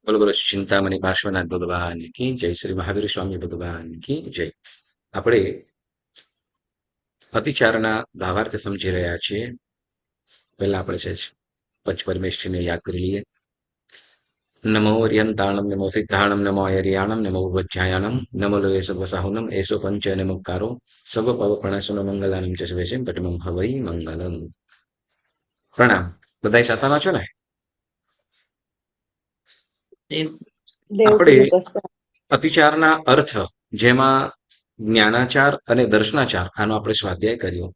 બોલો બોલો ચિંતામણી પાર્શ્વનાથ ભગવાન કી જય, શ્રી મહાવીર સ્વામી ભગવાન કી જય. આપણે અતિચારના ભાવાર્થ સમજી રહ્યા છીએ. પહેલા આપણે છે પંચ પરમેશ્વરીને યાદ કરી લઈએ. નમો અર્યંતાણમ, નમો સિદ્ધાણમ, નમો અયર્યાણમ, નમો વજ્જાયાણમ, નમો લોય સર્વસાહુનમ, એસો પંચ નમકારો સર્વ પવપણાસુન મંગલાનમ ચ શિવેશમ પટમમ હવૈ મંગલમ. પ્રણામ. બધા સાતામાં છો ને? આપણે દેવકીનું પ્રસ્થાન. અતિચારના અર્થ, જેમાં જ્ઞાનાચાર અને દર્શનાચાર, આનો આપણે સ્વાધ્યાય કર્યો.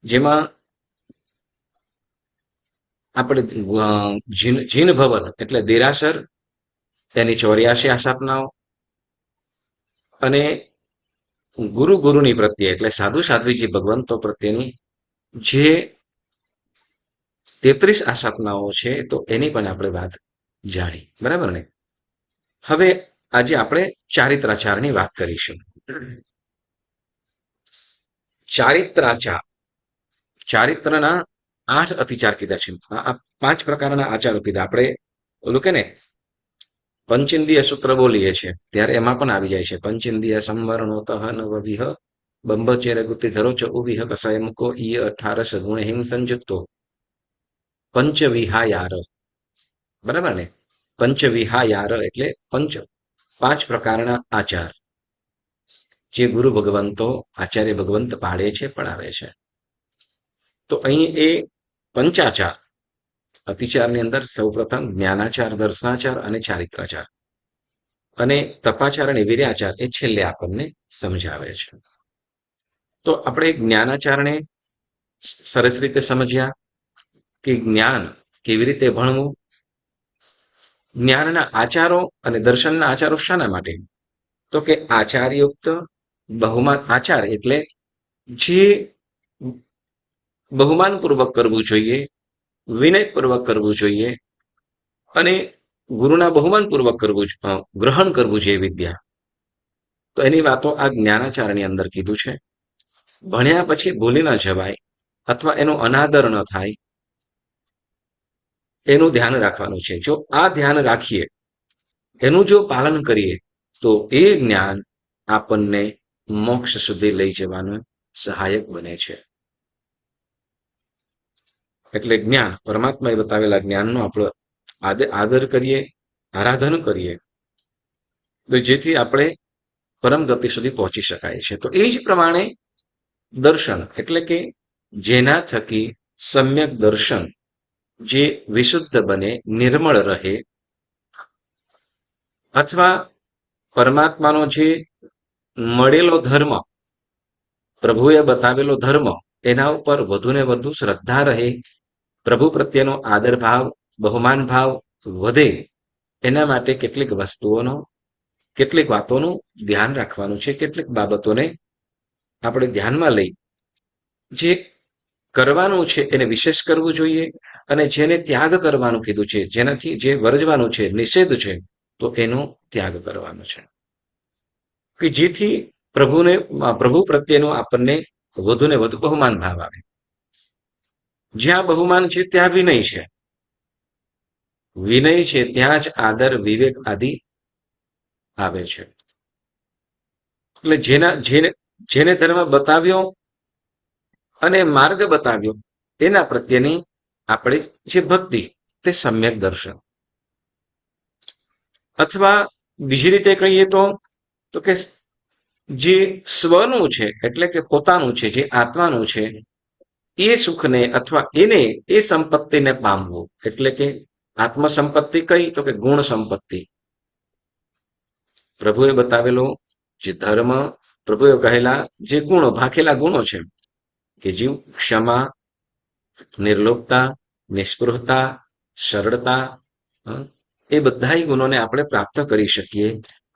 જેમાં આપણે જીન ભવન એટલે દેરાસર, તેની 84 આસ્થાપનાઓ અને ગુરુની પ્રત્યે એટલે સાધુ સાધ્વીજી ભગવંતો પ્રત્યેની જે 33 આસ્થાપનાઓ છે, તો એની પણ આપણે વાત જાણી. બરાબર ને? હવે આજે આપણે ચારિત્રાચારની વાત કરીશું. ચારિત્રના 8 અતિચાર કીધા છે. આ 5 પ્રકારના આચારો કીધા. આપણે ઓલું કે ને પંચેન્દ્રિય સૂત્ર બોલીએ છીએ ત્યારે એમાં પણ આવી જાય છે. પંચેન્દ્રિય સંવરણોતઃ નવવિહ બંબચેર ગુતિ ધરો ચ ઉવિહ કસાય મુકો ઈ 18 ગુણ હિમ સંયુક્તો પંચવિહાયાર. બરાબર ને? પંચવિહાયાર એટલે 5 પ્રકારના આચાર જે ગુરુ ભગવંતો આચાર્ય ભગવંત પાડે છે, પડાવે છે. તો અહીં એ પંચાચાર અતિચારની અંદર સૌપ્રથમ જ્ઞાનાચાર, દર્શનાચાર અને ચારિત્રાચાર, અને તપાચાર અને વીર્યાચાર એ છેલ્લે આપણને સમજાવે છે. તો આપણે જ્ઞાનાચારને સરસ રીતે સમજ્યા કે જ્ઞાન કેવી રીતે ભણવું, જ્ઞાનના આચારો અને દર્શનના આચારો શાના માટે? તો કે આચારયુક્ત બહુમાન આચાર એટલે જે બહુમાનપૂર્વક કરવું જોઈએ, વિનયપૂર્વક કરવું જોઈએ અને ગુરુના બહુમાનપૂર્વક ગ્રહણ કરવું જોઈએ વિદ્યા. તો એની વાતો આ જ્ઞાનાચારની અંદર કીધું છે. ભણ્યા પછી ભૂલી ન જવાય અથવા એનો અનાદર ન થાય, એનું ધ્યાન રાખવાનું છે. જો આ ધ્યાન રાખીએ, એનું જો પાલન કરીએ, તો એ જ્ઞાન આપણને મોક્ષ સુધી લઈ જવાનું સહાયક બને છે. એટલે જ્ઞાન, પરમાત્માએ બતાવેલા જ્ઞાનનો આપણે આદર કરીએ, આરાધન કરીએ, તો જેથી આપણે પરમ ગતિ સુધી પહોંચી શકાય છે. તો એ જ પ્રમાણે દર્શન એટલે કે જેના થકી સમ્યક દર્શન, જે વિશુદ્ધ બને, નિર્મળ રહે, અથવા પરમાત્માનો જે મળેલો ધર્મ, પ્રભુએ બતાવેલો ધર્મ, એના ઉપર વધુને વધુ શ્રદ્ધા રહે, પ્રભુ પ્રત્યેનો આદર ભાવ, બહુમાન ભાવ વધે, એના માટે કેટલીક વાતોનું ધ્યાન રાખવાનું છે. કેટલીક બાબતોને આપણે ધ્યાનમાં લઈ જે કરવાનું છે એને વિશેષ કરવું જોઈએ, અને જેને ત્યાગ કરવાનું કીધું છે, જેનાથી જે વર્જવાનું છે, નિષેધ છે, તો એનો ત્યાગ કરવાનો છે, કે જેથી પ્રભુ પ્રત્યેનો આપણને વધુને વધુ બહુમાન ભાવ આવે. જ્યાં બહુમાન છે ત્યાં વિનય છે, વિનય છે ત્યાં જ આદર, વિવેક આદિ આવે છે. એટલે જેને ધર્મ બતાવ્યો અને માર્ગ બતાવ્યો, એના પ્રત્યેની આપણે જે ભક્તિ, તે સમ્યક દર્શન. અથવા બીજી રીતે કહીએ તો કે જે સ્વનું છે એટલે કે પોતાનું છે, જે આત્માનું છે, એ સુખને અથવા એ સંપત્તિને પામવું. એટલે કે આત્મસંપત્તિ કઈ? તો કે ગુણ સંપત્તિ. પ્રભુએ બતાવેલો જે ધર્મ, પ્રભુએ કહેલા જે ગુણો, ભાખેલા ગુણો છે, કે જીવ ક્ષમા, નિર્લોભતા, નિસ્પૃહતા, સરળતા, એ બધા ગુણોને આપણે પ્રાપ્ત કરી શકીએ.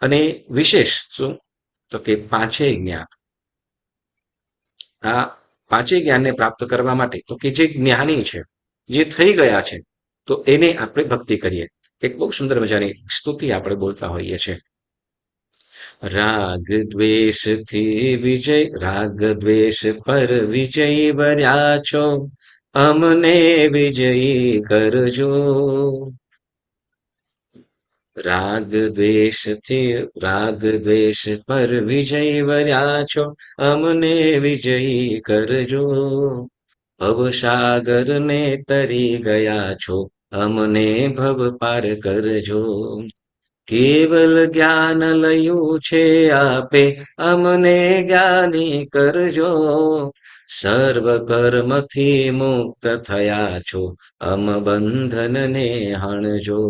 અને વિશેષ શું? તો કે પાંચેય જ્ઞાન. આ પાંચેય જ્ઞાનને પ્રાપ્ત કરવા માટે તો કે જે જ્ઞાની છે, જે થઈ ગયા છે, તો એને આપણે ભક્તિ કરીએ. એક બહુ સુંદર મજાની સ્તુતિ આપણે બોલતા હોઈએ છીએ. રાગ દ્વેષ થી વિજય, રાગ દ્વેષ પર વિજય વર્યા છો, અમને વિજયી કરજો. રાગ દ્વેષ પર વિજય વર્યા છો, અમને વિજયી કરજો. ભવસાગર ને તરી ગયા છો, અમને ભવ પાર કરજો. કેવલ જ્ઞાન લયું છે આપે, અમને જ્ઞાની કરજો. સર્વ કર્મથી મુક્ત થયા છો, અમ બંધનને હણજો.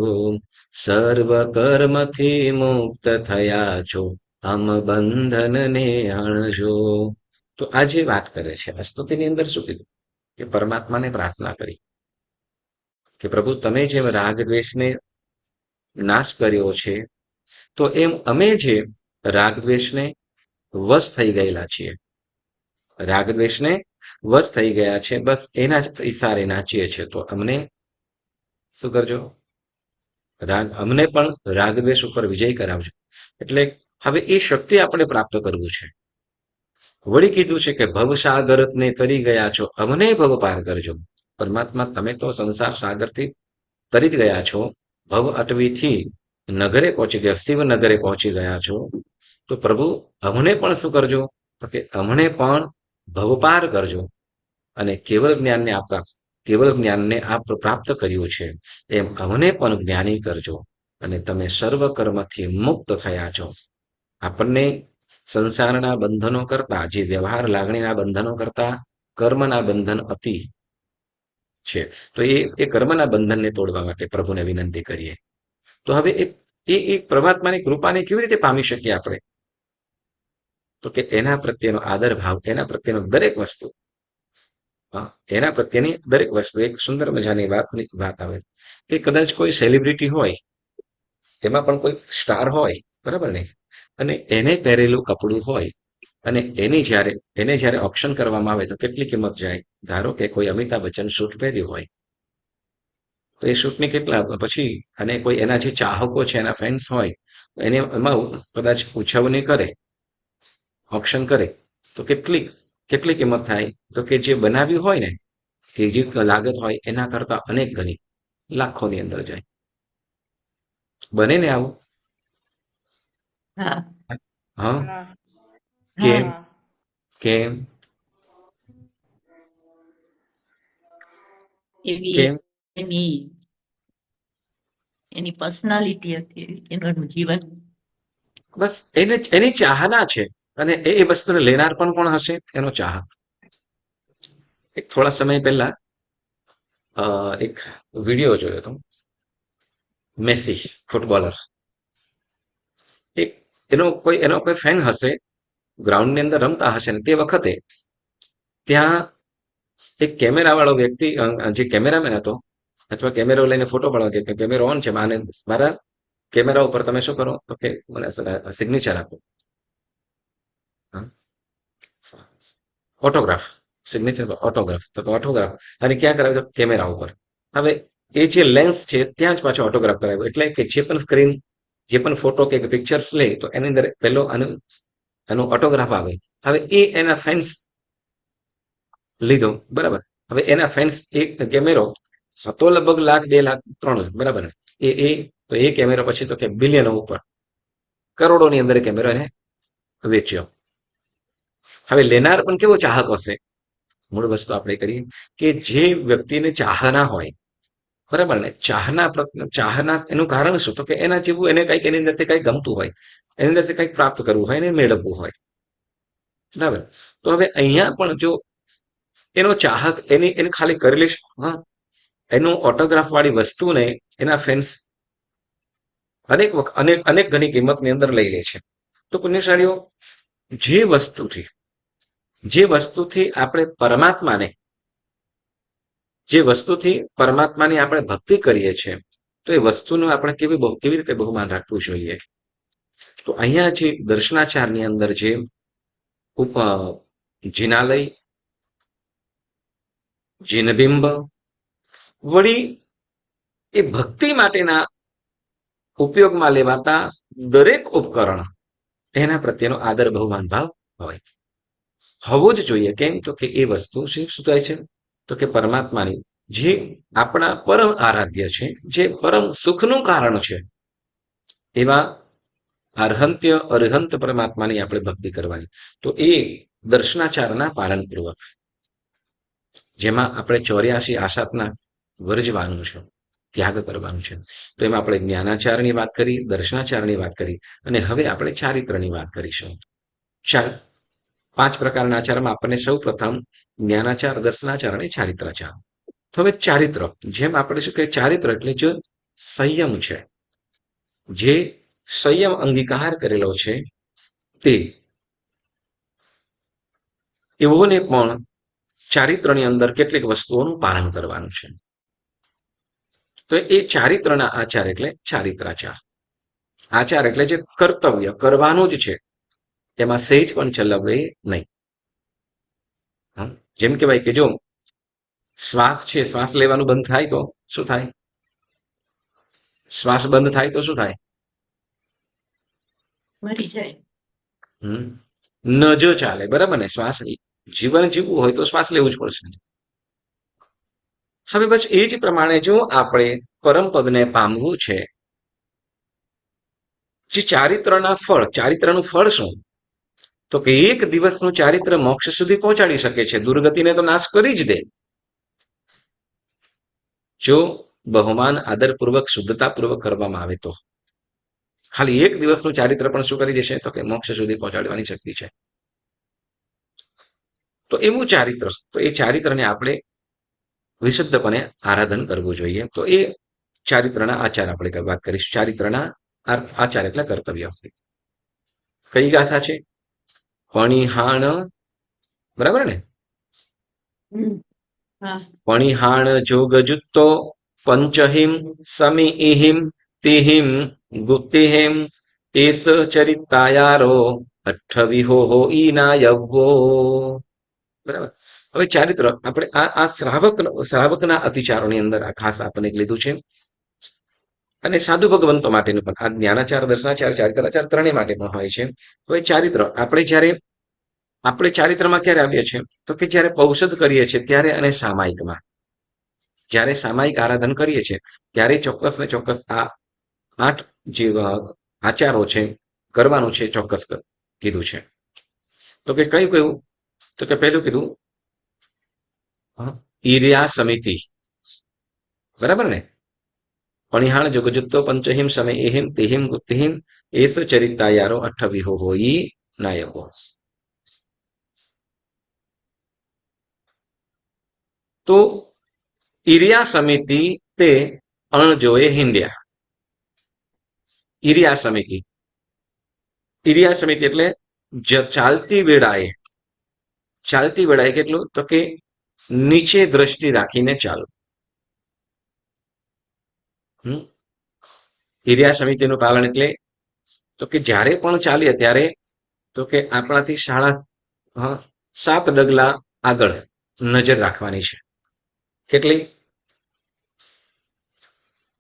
સર્વ કર્મથી મુક્ત થયા છો, અમ બંધનને હણજો. તો આ જે વાત કરે છે આ સ્તુતિની અંદર શું કીધું કે પરમાત્માને પ્રાર્થના કરી કે પ્રભુ તમે જેમ રાગ દ્વેષને નાશ કર્યો છે, તો એમ અમે જે રાગ દ્વેષને વશ થઈ ગયેલા છીએ, રાગ દ્વેષને વશ થઈ ગયા છે, બસ એના જ ઈશારે નાચીએ છીએ, તો અમને શું કરજો, અમને પણ રાગ દ્વેષ ઉપર વિજય કરાવજો. એટલે હવે એ શક્તિ આપણે પ્રાપ્ત કરવું છે. વળી કીધું છે કે ભવસાગરને તરી ગયા છો, અમને ભવ પાર કરજો. પરમાત્મા તમે તો સંસાર સાગરથી તરી જ ગયા છો, ભવ અટવીથી નગરે પહોંચી ગયા, શિવ નગરે પહોંચી ગયા છો, તો પ્રભુ અમને પણ શું કરજો, તો કે અમને પણ ભવપાર કરજો. અને કેવળ જ્ઞાનને આપ પ્રાપ્ત કર્યું છે, એમ અમને પણ જ્ઞાની કરજો. અને તમે સર્વ કર્મથી મુક્ત થયા છો. આપણને સંસારના બંધનો કરતા, જે વ્યવહાર લાગણીના બંધનો કરતા કર્મના બંધન અતિ છે, તો એ કર્મના બંધનને તોડવા માટે પ્રભુને વિનંતી કરીએ. તો હવે એ પરમાત્માની કૃપાને કેવી રીતે પામી શકીએ આપણે, તો કે એના પ્રત્યેનો આદર ભાવ, એના પ્રત્યેનો દરેક વસ્તુ, એના પ્રત્યેની દરેક વસ્તુ. એક સુંદર મજાની વાત આવે કે કદાચ કોઈ સેલિબ્રિટી હોય, એમાં પણ કોઈ સ્ટાર હોય, બરાબર ને, અને એને પહેરેલું કપડું હોય, અને એને જ્યારે ઓપ્શન કરવામાં આવે તો કેટલી કિંમત જાય. ધારો કે કોઈ અમિતાભ બચ્ચન શૂટ પહેર્યું હોય, તો એ શૂટની કેટલા પછી, અને કોઈ એના જે ચાહકો છે, એના ફેન્સ હોય, એને એમાં કદાચ ઉછવણી કરે, ઓપ્શન કરે, તો કેટલી કિંમત થાય, તો કે જે બનાવ્યું હોય ને, કે જે લાગત હોય એના કરતા અનેક ગણી, લાખોની અંદર જાય. બને ને આવું? હા હા. હા કેમ? હા કેમ? એવી કેમ? એની એની પર્સનાલિટી હતી, એનું જીવન. બસ એની ચાહના છે, અને એ વસ્તુને લેનાર પણ કોણ હશે? એનો ચાહક. એક થોડા સમય પહેલા એક વિડીયો જોયો હતો, મેસી ફૂટબોલર, એક એનો કોઈ ફેન હશે, ગ્રાઉન્ડની અંદર રમતા હશે, ને તે વખતે ત્યાં એક કેમેરા વાળો વ્યક્તિ, જે કેમેરામેન હતો, અથવા કેમેરો લઈને ફોટો પાડવા કે કેમેરો ઓન છે, મારા કેમેરા ઉપર તમે શું કરો, તો કે મને સિગ્નેચર આપો, ઓટોગ્રાફ, સિગ્નેચર ઓટોગ્રાફ, તો ઓટોગ્રાફ, અને ક્યાં કરાવ્યો? તો કેમેરા ઉપર. હવે એ જે લેન્સ છે ત્યાં જ પાછો ઓટોગ્રાફ કરાવ્યો. એટલે કે જે પણ સ્ક્રીન, જે પણ ફોટો કે પિક્ચર્સ લે, તો એની અંદર પહેલો એનો ઓટોગ્રાફ આવે. હવે એ એના ફેન્સ લીધો, બરાબર. હવે એના ફેન્સ એક કેમેરો હતો લગભગ લાખ, 2 લાખ, 3 લાખ, બરાબર. તો એ કેમેરો પછી તો કે બિલિયનો ઉપર, કરોડોની અંદર કેમેરો એને વેચ્યો. હવે લેનાર પણ કેવો ચાહક હશે? મૂળ વસ્તુ આપણે કરીએ કે જે વ્યક્તિને ચાહના હોય, બરાબર ને, ચાહના એનું કારણ શું? તો કે એના જેવું એને કંઈક એની અંદરથી કંઈક ગમતું હોય, એની અંદરથી કંઈક પ્રાપ્ત કરવું હોય, એને મેળવવું હોય, બરાબર. તો હવે અહીંયા પણ જો એનો ચાહક એની ખાલી કરેલી, એનું ઓટોગ્રાફ વાળી વસ્તુને એના ફેન્સ અનેક ઘણી કિંમતની અંદર લઈ લે છે. તો પુણ્યશાળીઓ, જે વસ્તુથી આપણે પરમાત્માની આપણે ભક્તિ કરીએ છીએ, તો એ વસ્તુનું આપણે કેવી રીતે બહુમાન રાખવું જોઈએ. તો અહીંયા જે દર્શનાચારની અંદર જે જિનાલય, જિનબિંબ, વળી એ ભક્તિ માટેના ઉપયોગમાં લેવાતા દરેક ઉપકરણ, એના પ્રત્યેનો આદર બહુમાન ભાવ હોય, હોવો જ જોઈએ. કેમ? તો કે એ વસ્તુ શું થાય છે, તો કે પરમાત્માની, જે આપણા પરમ આરાધ્ય છે, જે પરમ સુખનું કારણ છે, એવા અર્હંત્ય અર્હંત પરમાત્માની આપણે ભક્તિ કરવાની. તો એ દર્શનાચારના પાલનપૂર્વક, જેમાં આપણે 84 આસાપના વર્જવાનું છે, ત્યાગ કરવાનું છે. તો એમાં આપણે જ્ઞાનાચારની વાત કરી, દર્શનાચારની વાત કરી, અને હવે આપણે ચારિત્રની વાત કરીશું. 5 પ્રકારના આચારમાં આપણને સૌ પ્રથમ જ્ઞાનાચાર, દર્શનાચાર અને ચારિત્રાચાર. તો હવે ચારિત્ર, જેમ આપણે શું કહીએ, ચારિત્ર એટલે જે સંયમ છે, જે સંયમ અંગીકાર કરેલો છે, તે એવોને પણ ચારિત્રની અંદર કેટલીક વસ્તુઓનું પાલન કરવાનું છે. તો એ ચારિત્રના આચાર એટલે ચારિત્રાચાર. આચાર એટલે જે કર્તવ્ય કરવાનું જ છે, એમાં સહેજ પણ ચલાવે નહીં. જેમ કહેવાય કે જો શ્વાસ છે, શ્વાસ લેવાનું બંધ થાય તો શું થાય? શ્વાસ બંધ થાય તો શું થાય? મરી જાય. ન જો ચાલે, બરાબર ને? શ્વાસ, જીવન જીવવું હોય તો શ્વાસ લેવું જ પડશે. હવે બસ એ જ પ્રમાણે જો આપણે પરમપદને પામવું છે, જે ચારિત્રના ફળ, ચારિત્રનું ફળ શું? તો કે એક દિવસનું ચારિત્ર મોક્ષ સુધી પહોંચાડી શકે છે, દુર્ગતિને તો નાશ કરી જ દે. જો બહુમાન આદરપૂર્વક, શુદ્ધતાપૂર્વક કરવામાં આવે તો ખાલી એક દિવસનું ચારિત્ર પણ શું કરી દેશે? તો કે મોક્ષ સુધી પહોંચાડવાની શક્તિ છે. તો એવું ચારિત્ર, તો એ ચારિત્રને આપણે વિશુદ્ધપણે આરાધન કરવું જોઈએ. તો એ ચારિત્રના આચાર આપણે વાત કરીશું. ચારિત્રના આચાર એટલે કર્તવ્ય. કઈ ગાથા છે? પણિહાણ, બરાબર ને? પણિહાણ જોગજુત્તો પંચહિમ સમિહિમ તિહિમ ગુપ્તિહિમ એસ ચરિતાયારો અઠ્ઠવિહો ઈનાયવો. બરાબર. હવે ચારિત્ર આપણે આ શ્રાવકના અતિચારોની અંદર આ ખાસ આપણે લીધું છે, અને સાધુ ભગવંતો માટેનું પણ આ જ્ઞાનાચાર, દર્શનાચાર, ચારિત્રાચાર ત્રણેય માટે પણ હોય છે. હવે ચારિત્ર આપણે ચારિત્રમાં ક્યારે આવીએ છીએ? તો કે જ્યારે પૌષધ કરીએ છીએ ત્યારે, અને સામાયિકમાં. જ્યારે સામાયિક આરાધન કરીએ છીએ ત્યારે ચોક્કસ ને ચોક્કસ આ 8 જે આચારો છે કરવાનું છે, ચોક્કસ કીધું છે. તો કે કયું કયું? તો કે પહેલું કીધું ઈર્યા સમિતિ, બરાબર ને? પણિહાણ જોગજુત્તો પંચહિમ સમયહિમ તિહિમ ગુપ્તિહિમ એસ ચરિતાયારો અઠ્ઠવિહો હોઈ નાયકો. તો ઈર્યા સમિતિ તે અણજોએ હિંડ્યા. ઈર્યા સમિતિ, ઈર્યા સમિતિ એટલે ચાલતી વેળાએ, ચાલતી વેળાએ કેટલું? તો કે નીચે દ્રષ્ટિ રાખીને ચાલવું. ઈર્યા સમિતિનું પાલન એટલે તો કે જ્યારે પણ ચાલીએ ત્યારે તો કે આપણાથી 7 ડગલા આગળ નજર રાખવાની છે. કેટલી?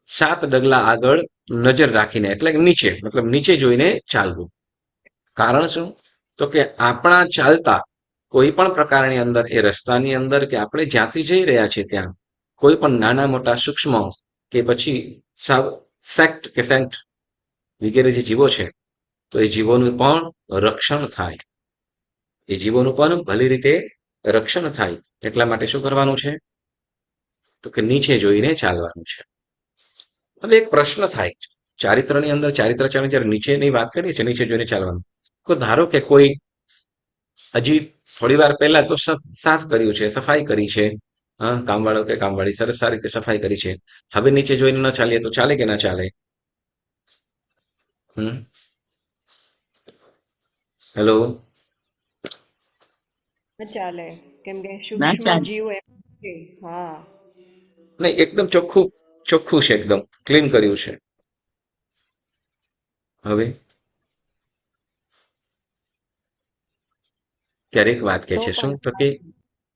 7 ડગલા આગળ નજર રાખીને, એટલે નીચે, મતલબ નીચે જોઈને ચાલવું. કારણ શું? તો કે આપણા ચાલતા કોઈ પણ પ્રકારની અંદર, એ રસ્તાની અંદર કે આપણે જ્યાંથી જઈ રહ્યા છીએ ત્યાં કોઈ પણ નાના મોટા સૂક્ષ્મ કે પછી સેક્ટ કે સેન્ટ વગેરે જે જીવો છે, તો એ જીવોનું પણ રક્ષણ થાય. એ જીવોનું પણ ભલી રીતે રક્ષણ થાય એટલા માટે શું કરવાનું છે? તો કે નીચે જોઈને ચાલવાનું છે. હવે એક પ્રશ્ન થાય, ચારિત્રની અંદર, ચારિત્રાચારની જ્યારે નીચેની વાત કરીએ છીએ, નીચે જોઈને ચાલવાનું, તો ધારો કે કોઈ હજી થોડી વાર પહેલા તો સાફ કર્યું છે, સફાઈ કરી છે, કામવાળો કે કામવાળી સરસ સારી રીતે સફાઈ કરી છે, હવે નીચે જોઈને ન ચાલીએ તો ચાલે કે ના ચાલે? હેલો, ચાલે, કેમ કે ના સૂક્ષ્મ ચાલે. જીવ એમ છે. હા, નહીં, એકદમ ચોખ્ખું ચોખ્ખું છે, એકદમ ક્લીન કર્યું છે. હવે ત્યારે એક વાત કહે તો છે, શું? તો પણ કે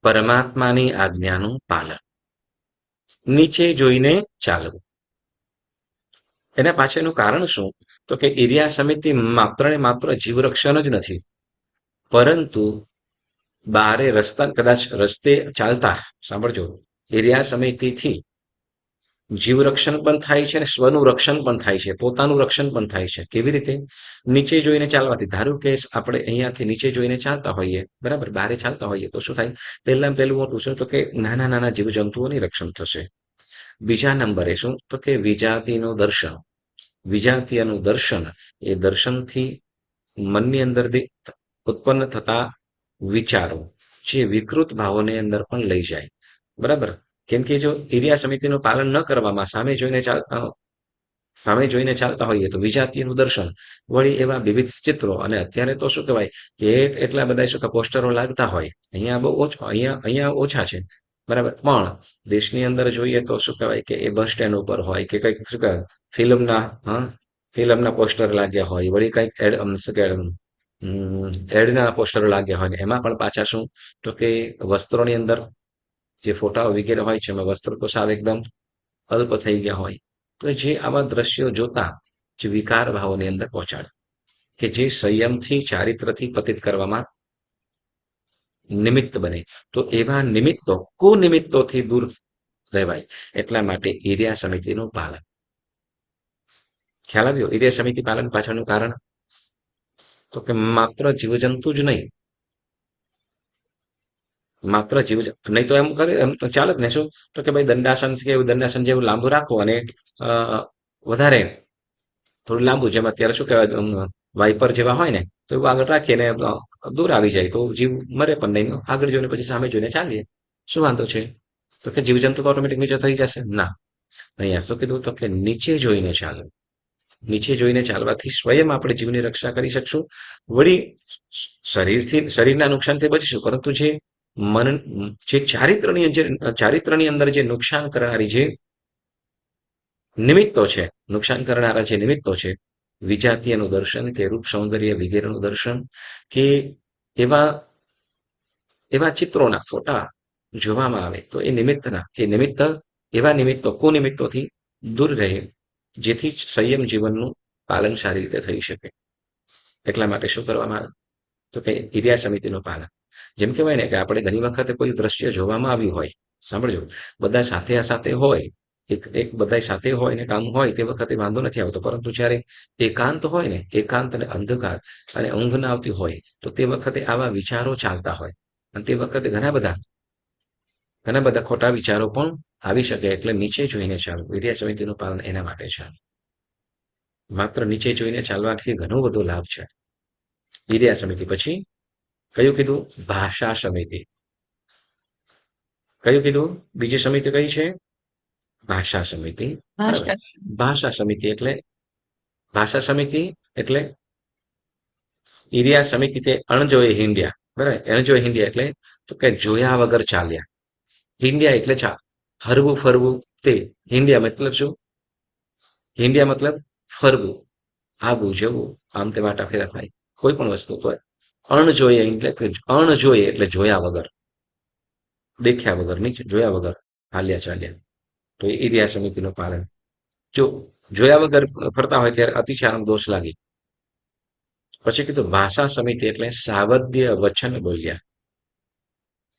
પરમાત્માની આજ્ઞાનું પાલન, નીચે જોઈને ચાલવું. એના પાછળનું કારણ શું? તો કે ઈર્યા સમિતિ માત્ર ને માત્ર જીવરક્ષણ જ નથી, પરંતુ બારે રસ્તા, કદાચ રસ્તે ચાલતા, સાંભળજો, ઈર્યા સમિતિથી જીવ રક્ષણ પણ થાય છે અને સ્વનું રક્ષણ પણ થાય છે, પોતાનું રક્ષણ પણ થાય છે. કેવી રીતે? નીચે જોઈને ચાલવાથી. ધારો કે આપણે અહીંયાથી નીચે જોઈને ચાલતા હોઈએ, બરાબર, બહારે ચાલતા હોઈએ તો શું થાય? પહેલું મોટું શું તો કે નાના નાના જીવજંતુઓની રક્ષણ થશે. બીજા નંબરે શું તો કે વિજાતિનું દર્શન. વિજાતીયનું દર્શન, એ દર્શનથી મનની અંદર ઉત્પન્ન થતા વિચારો જે વિકૃત ભાવોની અંદર પણ લઈ જાય, બરાબર. કેમ કે જો એરિયા સમિતિનું પાલન ન કરવામાં સામે જોઈને ચાલતા હોઈએ તો વિજાતીયનું દર્શન, વળી એવા વિવિધ ચિત્રો, અને અત્યારે તો શું કહેવાય કે એટલા બધા શું કે પોસ્ટરો લાગતા હોય, અહીંયા બહુ ઓછો, અહીંયા ઓછા છે, બરાબર. પણ દેશની અંદર જોઈએ તો શું કહેવાય કે એ બસ સ્ટેન્ડ ઉપર હોય કે કંઈક શું કહેવાય ફિલ્મના પોસ્ટર લાગ્યા હોય, વળી કંઈક શું કહેવાય એડના પોસ્ટરો લાગ્યા હોય, એમાં પણ પાછા શું તો કે વસ્ત્રોની અંદર જે ફોટાઓ વગેરે હોય છે એમાં વસ્ત્ર તો સાવ એકદમ અલ્પ થઈ ગયા હોય. તો જે આવા દ્રશ્યો જોતા જે વિકાર ભાવોની અંદર પહોંચાડે, કે જે સંયમથી ચારિત્રથી પતિત કરવામાં નિમિત્ત બને, તો એવા નિમિત્તો કુનિમિત્તોથી દૂર રહેવાય. એટલા માટે એરિયા સમિતિનું પાલન. ખ્યાલ આવ્યો? એરિયા સમિતિ પાલન પાછળનું કારણ તો કે માત્ર જીવજંતુ જ નહીં, માત્ર નહીં તો એમ કરે એમ તો ચાલે જ ને. શું તો કે ભાઈ દંડાસન કે એવું દંડાસન જેવું લાંબુ રાખો અને વધારે થોડું લાંબુ, જેમ અત્યારે શું કહેવાય વાઇપર જેવા હોય ને, તો એવું આગળ રાખીને દૂર આવી જાય તો જીવ મરે પણ નહીં, આગળ જોઈને પછી સામે જોઈને ચાલીએ, શું વાંધો છે? તો કે જીવજંતુ તો ઓટોમેટિક નીચે થઈ જશે ના. અહીંયા શું કીધું તો કે નીચે જોઈને ચાલો. નીચે જોઈને ચાલવાથી સ્વયં આપણે જીવની રક્ષા કરી શકશું, વળી શરીરના નુકસાનથી બચીશું, પરંતુ જે ચારિત્રની અંદર જે નુકસાન કરનારી જે નિમિત્તો છે, નુકસાન કરનારા જે નિમિત્તો છે, વિજાતીયનું દર્શન કે રૂપ સૌંદર્ય વગેરેનું દર્શન કે એવા ચિત્રોના ફોટા જોવામાં આવે તો એવા નિમિત્તો કુનિમિત્તોથી દૂર રહે, જેથી સંયમ જીવનનું પાલન સારી રીતે થઈ શકે. એટલા માટે શું કરવામાં આવે તો કે એરિયા સમિતિનું પાલન. જેમ કહેવાય ને કે આપણે ઘણી વખતે કોઈ દ્રશ્ય જોવામાં આવ્યું હોય, સાંભળજો, બધા સાથે હોય, એક બધા સાથે હોય ને કામ હોય તે વખતે વાંધો નથી આવતો, પરંતુ જ્યારે એકાંત હોય ને, એકાંત અને અંધકાર અને ઊંઘ ના આવતી હોય, તો તે વખતે આવા વિચારો ચાલતા હોય, અને તે વખતે ઘણા બધા ખોટા વિચારો પણ આવી શકે. એટલે નીચે જોઈને ચાલવું, એરિયા સમિતિનું પાલન એના માટે છે. માત્ર નીચે જોઈને ચાલવાથી ઘણો બધો લાભ છે. એરિયા સમિતિ પછી કયું કીધું? ભાષા સમિતિ. કયું કીધું? બીજી સમિતિ કઈ છે? ભાષા સમિતિ. ભાષા સમિતિ એટલે એરિયા સમિતિ તે અણજોયે હિંડ્યા, બરાબર. અણજોયે હિંડ્યા એટલે તો કે જોયા વગર ચાલ્યા. હિંડ્યા એટલે હરવું ફરવું, તે હિંડ્યા મતલબ શું? હિંડ્યા મતલબ ફરવું, આવું જવું, આમ તે વાટા ફેરા થાય, કોઈ પણ વસ્તુ હોય. અણજોયે એટલે જોયા વગર, દેખ્યા વગર, નીચે જોયા વગર હાલ્યા ચાલ્યા, તો એ એરિયા સમિતિનું પાલન. જો જોયા વગર ફરતા હોય ત્યારે અતિચારનો દોષ લાગે. પછી કીધું ભાષા સમિતિ એટલે સાવધ્ય વચન બોલ્યા.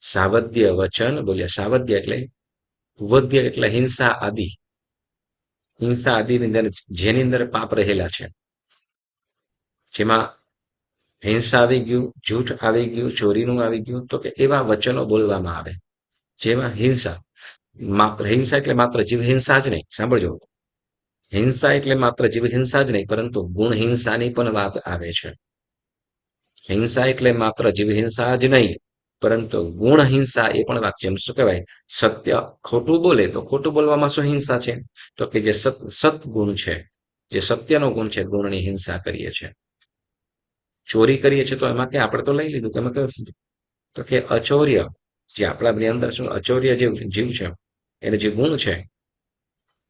સાવધ્ય વચન બોલ્યા. સાવધ્ય એટલે વદ્ય એટલે હિંસા આદિ જેની અંદર પાપ રહેલા છે, જેમાં હિંસા આવી ગયું, જૂઠ આવી ગયું, ચોરીનું આવી ગયું, તો કે એવા વચનો બોલવામાં આવે જેમાં હિંસા એટલે માત્ર જીવ હિંસા જ નહીં, સાંભળજો, હિંસા એટલે માત્ર જીવ હિંસા જ નહીં, પરંતુ ગુણ હિંસાની પણ વાત આવે છે. હિંસા એટલે માત્ર જીવ હિંસા જ નહીં, પરંતુ ગુણ હિંસા એ પણ વાત છે. એમ શું કહેવાય? સત્ય ખોટું બોલે તો ખોટું બોલવામાં શું હિંસા છે? તો કે જે સત્ગુણ છે, જે સત્યનો ગુણ છે, ગુણની હિંસા કરીએ છીએ. ચોરી કરીએ છીએ તો એમાં કે આપણે તો લઈ લીધું, કે એમાં કયું તો કે અચૌર્ય, જે આપણાની અંદર શું અચૌર્ય જે જીવ છે, એને જે ગુણ છે,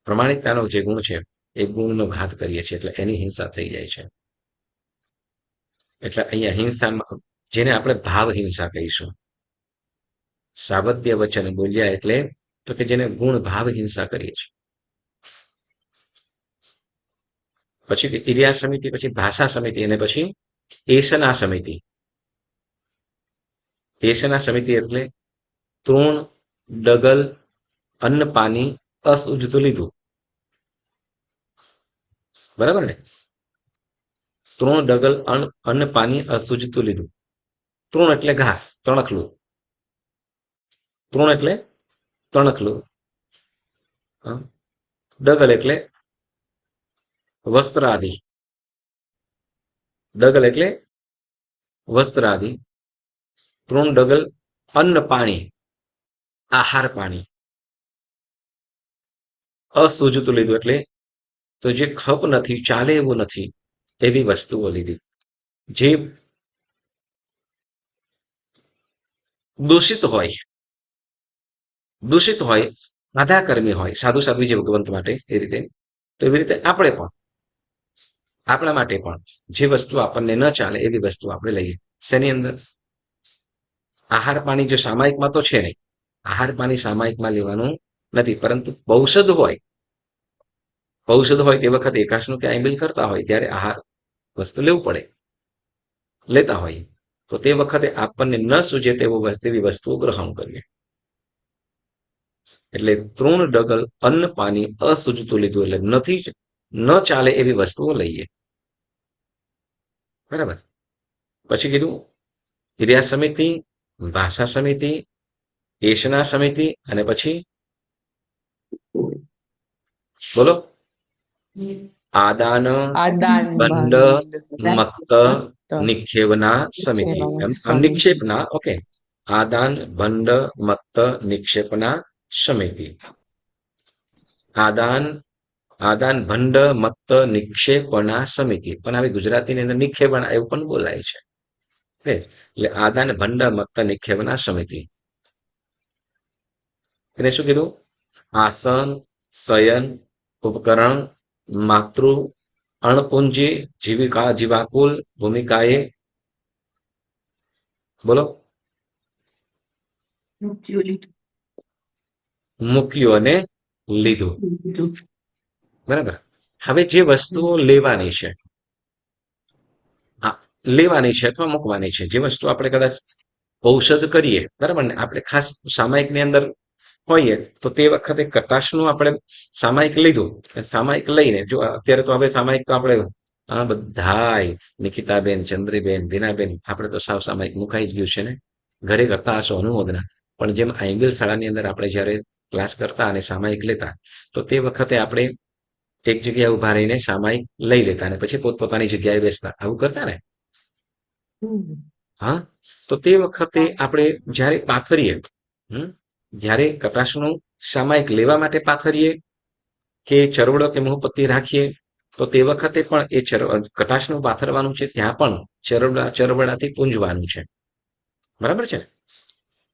પ્રમાણિકતાનો જે ગુણ છે, એ ગુણનો ઘાત કરીએ છીએ, એટલે એની હિંસા થઈ જાય છે. એટલે અહીંયા હિંસામાં જેને આપણે ભાવ હિંસા કહીશું. સાવધ્ય વચન બોલ્યા એટલે તો કે જેને ગુણ ભાવ હિંસા કરીએ છીએ. પછી એરિયા સમિતિ, પછી ભાષા સમિતિ, અને પછી એસના સમિતિ. એસના સમિતિ એટલે તૃણ, ડગલ, અન્ન પાણી અસૂજતું લીધું, બરાબર ને? તૃણ ડગલ અન્ન પાણી અસૂજતું લીધું. તૃણ એટલે ઘાસ, તણખલું. તૃણ એટલે તણખલું. ડગલ એટલે વસ્ત્ર આદિ. ડગલ એટલે વસ્ત્ર આદિ. તૃણ ડગલ અન્ન પાણી, આહાર પાણી. અસૂજતું લીધું એટલે તો જે ખપ નથી, ચાલે એવું નથી એવી વસ્તુઓ લીધી. જે દૂષિત હોય, આધાકર્મી હોય, સાધુ સાધ્વી જે ભગવંત માટે એ રીતે, તો એવી રીતે આપણે પણ આપણા માટે પણ જે વસ્તુ આપણને ન ચાલે એવી વસ્તુ આપણે લઈએ. શેની અંદર? આહાર પાણી જો સામાયિકમાં તો છે નહીં, આહાર પાણી સામાયિકમાં લેવાનું નથી, પરંતુ ઔષધ હોય તે વખતે એકાશનું કે આઈબિલ કરતા હોય ત્યારે આહાર વસ્તુ લેવું પડે, લેતા હોય તો તે વખતે આપણને ન સૂજે તેવી વસ્તુઓ ગ્રહણ કરીએ. એટલે તૃણ ડગલ અન્ન પાણી અસૂજતું લીધું એટલે નથી, ન ચાલે એવી વસ્તુઓ લઈએ, બરાબર. પછી કીધું ક્રિયા સમિતિ, ભાષા સમિતિ, એશના સમિતિ, અને પછી બોલો આદાન આદાન બંડ બંધ મત્ત નિક્ષેપના સમિતિ. આમ નિક્ષેપના, ઓકે. આદાન બંડ મત્ત નિક્ષેપના સમિતિ. આદાન ભંડ મત્ત નિક્ષેપના સમિતિ. પણ હવે ગુજરાતીની અંદર નિક્ષેપણા એવું પણ બોલાય છે. એટલે આદાન ભંડ મત્ત નિક્ષેપના સમિતિ. એને શું કીધું? આસન, શયન, ઉપકરણ, માતૃ, અણપુંજી, જીવાકુલ, ભૂમિકાએ, બોલો મૂક્યું અને લીધું, બરાબર. હવે જે વસ્તુઓ લેવાની છે અથવા મૂકવાની છે, જે વસ્તુ આપણે કદાચ ઔષધ કરીએ, બરાબર ને, આપણે ખાસ સામાયિકની અંદર હોઈએ તો તે વખતે કટાશનું આપણે સામાયિક લીધું, સામાયિક લઈને જો અત્યારે તો હવે સામાયિક તો આપણે બધાય નિકિતાબેન, ચંદ્રીબેન, દીનાબેન, આપણે તો સાવ સામાયિક મુકાઈ જ ગયું છે ને. ઘરે કરતા હશો અનુમોદના, પણ જેમ આંગિલ શાળાની અંદર આપણે જ્યારે ક્લાસ કરતા અને સામાયિક લેતા તો તે વખતે આપણે એક જગ્યાએ ઉભા રહીને સામાયિક લઈ લેતા અને પછી પોતપોતાની જગ્યાએ બેસતા, આવું કરતા ને? હા, તો તે વખતે આપણે જ્યારે પાથરીએ, જ્યારે કટાશનું સામાયિક લેવા માટે પાથરીએ કે ચરવડો કે મોહપત્તી રાખીએ તો તે વખતે પણ એ કટાશનું પાથરવાનું છે, ત્યાં પણ ચરવડાથી પૂંજવાનું છે, બરાબર છે.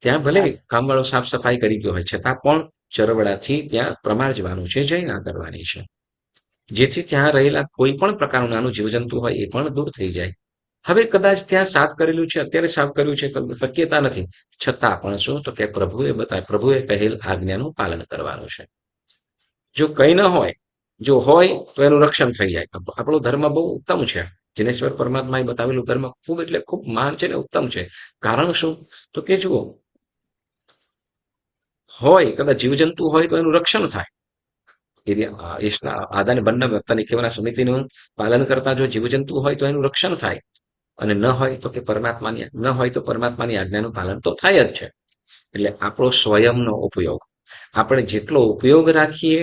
ત્યાં ભલે કામવાળો સાફ સફાઈ કરી ગયો હોય છતાં પણ ચરવડાથી ત્યાં પ્રમાર્જવાનું છે, જય ના કરવાની છે, જેથી ત્યાં રહેલા કોઈ પણ પ્રકારનું નાનું જીવજંતુ હોય એ પણ દૂર થઈ જાય. હવે કદાચ ત્યાં સાફ કરેલું છે, અત્યારે સાફ કર્યું છે, શક્યતા નથી, છતાં પણ શું તો કે પ્રભુએ કહેલ આજ્ઞાનું પાલન કરવાનું છે. જો કંઈ ન હોય, જો હોય તો એનું રક્ષણ થઈ જાય. આપણો ધર્મ બહુ ઉત્તમ છે, જિનેશ્વર પરમાત્માએ બતાવેલું ધર્મ ખૂબ એટલે ખૂબ મહાન છે ને ઉત્તમ છે. કારણ શું તો કે જુઓ, હોય કદાચ જીવજંતુ હોય તો એનું રક્ષણ થાય. આદાન બંને મત્ત નિક્ષેપના સમિતિનું પાલન કરતા જો જીવજંતુ હોય તો એનું રક્ષણ થાય, અને ન હોય તો પરમાત્માની આજ્ઞાનું પાલન તો થાય જ છે. એટલે આપણો સ્વયંનો ઉપયોગ, આપણે જેટલો ઉપયોગ રાખીએ,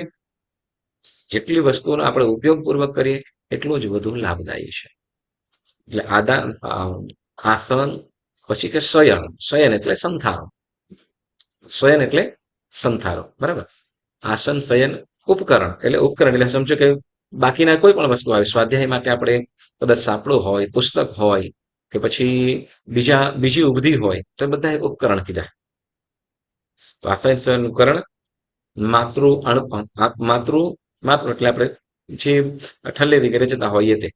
જેટલી વસ્તુઓનો આપણે ઉપયોગપૂર્વક કરીએ એટલું જ વધુ લાભદાયી છે. એટલે આસન, પછી કે શયન એટલે સંથારો, બરાબર. આસન, શયન, ઉપકરણ એટલે સમજો કે બાકીના કોઈ પણ વસ્તુ આવે, સ્વાધ્યાય માટે આપણે કદાચ સાંપડો હોય, પુસ્તક હોય કે પછી બીજી ઉપધી હોય તો એ બધા ઉપકરણ કીધા. તો આસન, શયન, ઉપકરણ, માતૃ એટલે આપણે જે ઠલ્લે વગેરે જતા હોઈએ તે,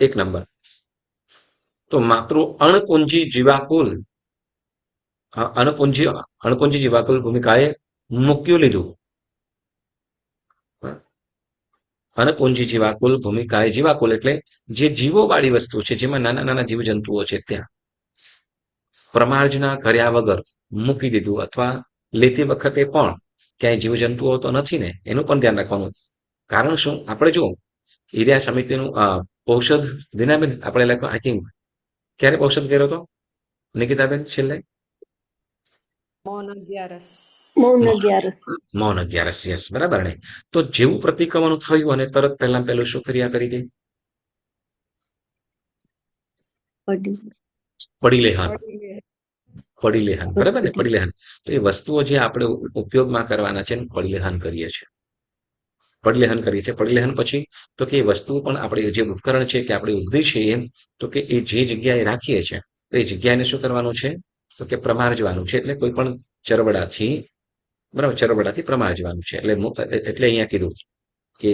એક નંબર. તો માતૃ અણપુંજી જીવાકુલ, અણપુંજી જીવાકુલ ભૂમિકાએ મૂક્યું લીધું. અણપુંજી જીવાકુલ ભૂમિકાએ, જીવાકુલ એટલે જે જીવોવાળી વસ્તુ છે, જેમાં નાના નાના જીવજંતુઓ છે, ત્યાં પ્રમાર્જના કર્યા વગર મૂકી દીધું, અથવા લેતી વખતે પણ ક્યાંય જીવજંતુઓ તો નથી ને, એનું પણ ધ્યાન રાખવાનું. કારણ શું? આપણે જો ઈર્યા સમિતિનું ઔષધ, દિનાબેન આપણે લખ્યું, આઈ થિંક ક્યારે ઔષધ કર્યો હતો નિકિતાબેન? છેલ્લે મૌન અગિયારસ. મૌન અગિયારસ. મૌન અગિયારસ, યસ, બરાબર ને. તો જેવું પ્રતિક્રમણ થયું અને તરત પહેલું શું ક્રિયા કરી હતી? પડીલેહન. પડીલેહન, બરાબર ને? પડીલેહન. તો એ વસ્તુઓ જે આપણે ઉપયોગમાં કરવાના છે, પડીલેહન કરીએ છીએ. પડીલેહન કરીએ છીએ. પડીલેહન પછી તો કે એ વસ્તુ પણ આપણે જે ઉપકરણ છે કે આપણે ઉઘરી છે એમ, તો કે એ જે જગ્યાએ રાખીએ છીએ તો એ જગ્યાને શું કરવાનું છે? તો કે પ્રમારજવાનું છે. એટલે કોઈ પણ ચરબડાથી, બરાબર, ચરબડાથી પ્રમારજવાનું છે. એટલે અહીંયા કીધું કે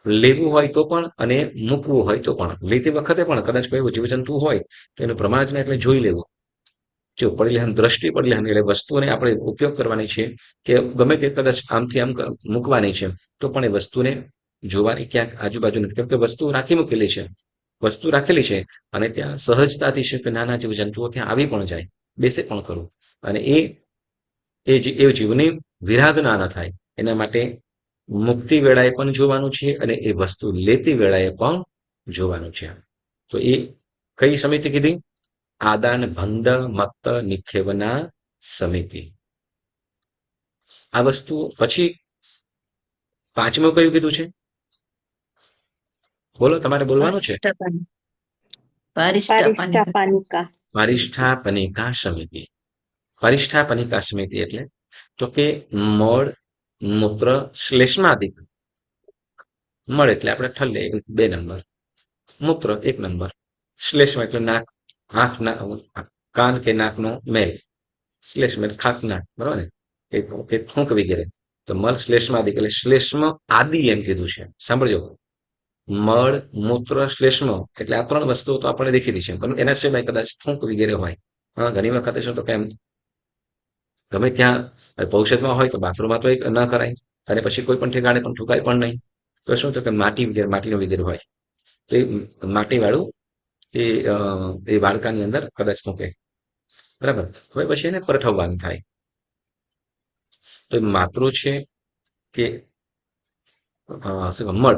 લેવું હોય તો પણ અને મૂકવું હોય તો પણ. લેતી વખતે પણ કદાચ કોઈ એવું જીવજંતુ હોય તો એનું પ્રમાર્જન એટલે જોઈ લેવું. જો પડીલેહન, દ્રષ્ટિ પડીલેહન એટલે વસ્તુને આપણે ઉપયોગ કરવાની છે કે ગમે તે કદાચ આમથી આમ મૂકવાની છે, તો પણ એ વસ્તુને જોવાની ક્યાંક આજુબાજુ નથી, કેમ કે વસ્તુ રાખી મૂકેલી છે, વસ્તુ રાખેલી છે અને ત્યાં સહજતાથી છે કે નાના જીવજંતુઓ ત્યાં આવી પણ જાય, બેસે પણ ખરું. અને એ જીવની વિરાધના ન થાય એના માટે મુક્તિ વેળાએ પણ જોવાનું છે અને એ વસ્તુ લેતી વેળાએ પણ જોવાનું છે. તો એ કઈ સમિતિ કીધી? આદાન ભંદ મત્ત નિક્ષેપના સમિતિ. આ વસ્તુ પછી પાંચમું કયું કીધું છે? બોલો, તમારે બોલવાનું છે. પારિષ્ટાપાનિકા. પારિષ્ઠાપનિકા સમિતિ. પારિષ્ઠાપનિકા સમિતિ એટલે તો કે મળ, મૂત્ર, શ્લેષ્માદિક. મળ એટલે આપણે ઠલ્લે 2 નંબર, મૂત્ર 1 નંબર, શ્લેષ્મ એટલે નાક, આંખ, કાન કે નાકનો મેલ, શ્લેષ્મ એટલે ખાસ નાક, બરાબર ને, કે થૂંક વગેરે. તો મળ, શ્લેષ્માદિક એટલે શ્લેષ્મ આદિ એમ કીધું છે. સાંભળજો, મળ, મૂત્ર, શ્લેષ્મ એટલે આ 3 વસ્તુઓ તો આપણે દેખીતી છે, પણ એના સિવાય કદાચ થૂંક વગેરે હોય. ઘણી વખતે શું તો કેમ ગમે ત્યાં ઔષધમાં હોય તો બાથરૂમમાં તો એક ન કરાય, અને પછી કોઈ પણ ઠેકાણે પણ થૂંકાય પણ નહીં. તો શું તો કે માટીનો વગેરે હોય તો એ માટીવાળું એ વાડકાની અંદર કદાચ મૂકે, બરાબર. હવે પછી એને પરઠવવાનું થાય. તો એ માત્ર છે કે મળ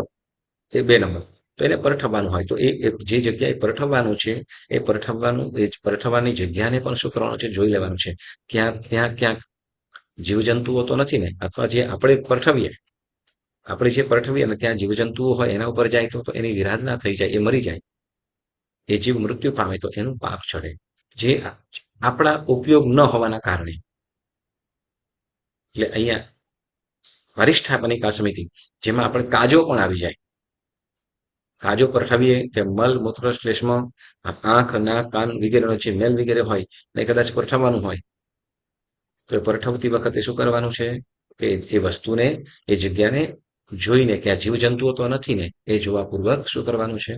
એ 2 નંબર, તો એને પરઠવવાનું હોય તો એ જે જગ્યાએ પરઠવવાનું છે એ પરઠવવાની જગ્યાને પણ શું કરવાનું છે? જોઈ લેવાનું છે. ત્યાં ક્યાંક જીવજંતુઓ તો નથી ને? અથવા જે આપણે પરઠવીએ અને ત્યાં જીવજંતુઓ હોય એના ઉપર જાય તો એની વિરાધના થઈ જાય, એ મરી જાય, એ જીવ મૃત્યુ પામે તો એનું પાપ ચડે, જે આપણા ઉપયોગ ન હોવાના કારણે. એટલે અહીંયા પારિષ્ઠાપનિકા સમિતિ, જેમાં આપણે કાજો પણ આવી જાય. કાજો પરઠાવીએ કે મલ, મૂત્ર, શ્લેષ્મ, આંખ, નાક, કાન વગેરેનો જે મેલ વગેરે હોય ને કદાચ પરઠવવાનું હોય તો એ પરઠવતી વખતે શું કરવાનું છે? કે એ વસ્તુને, એ જગ્યાને જોઈને કે આ જીવજંતુઓ તો નથી ને, એ જોવાપૂર્વક શું કરવાનું છે?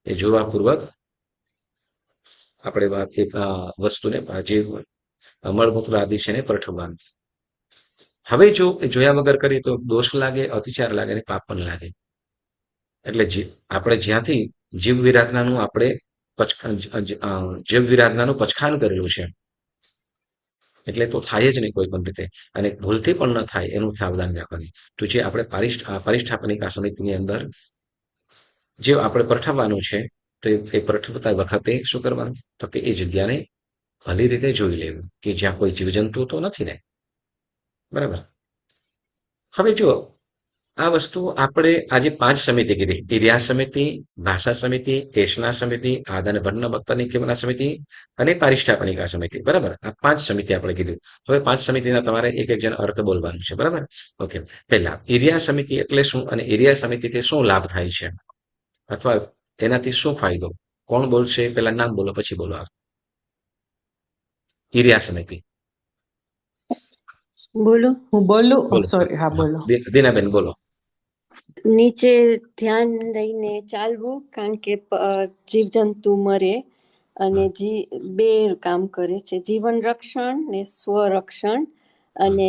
એ જોવાપૂર્વક આપણે એ વસ્તુને, જે મળમૂત્ર આદિ છે ને, પરઠવવાનું. હવે જો એ જોયા વગર કરીએ તો દોષ લાગે, અતિચાર લાગે અને પાપ પણ લાગે. એટલે આપણે જ્યાંથી જીવ વિરાધનાનું પચખાન કરેલું છે, એટલે તો થાય જ નહીં કોઈ પણ રીતે, અને ભૂલથી પણ ન થાય એનું સાવધાન રાખવાની. તો જે આપણે પારિષ્ઠાપનિકા સમિતિની અંદર જે આપણે પરઠવવાનું છે, તો એ પરઠવતા વખતે શું કરવાનું? તો કે એ જગ્યાને ભલી રીતે જોઈ લેવું કે જ્યાં કોઈ જીવજંતુ તો નથી ને, બરાબર. હવે જો આ વસ્તુ આપણે આજે 5 સમિતિ કીધી: ઈર્યા સમિતિ, ભાષા સમિતિ, એશના સમિતિ, આદાન ભન્ન મત્ત નિક્ષેપના સમિતિ અને પારિષ્ઠાપનિકા સમિતિ, બરાબર. આ 5 સમિતિ આપણે કીધું. હવે 5 સમિતિના તમારે એક જણ અર્થ બોલવાનું છે, બરાબર. ઓકે. પહેલા ઈર્યા સમિતિ એટલે શું અને ઈર્યા સમિતિથી શું લાભ થાય છે અથવા એનાથી શું ફાયદો? કોણ બોલશે? પેલા નામ બોલો, પછી બોલો. ઈર્યા સમિતિ બોલો. હું બોલું? બોલો. સોરી, હા બોલો. દીનાબેન બોલો. નીચે ધ્યાન દઈને ચાલવું, કારણ કે જીવજંતુ મરે અને બે કામ કરે છે: જીવન રક્ષણ ને સ્વરક્ષણ. અને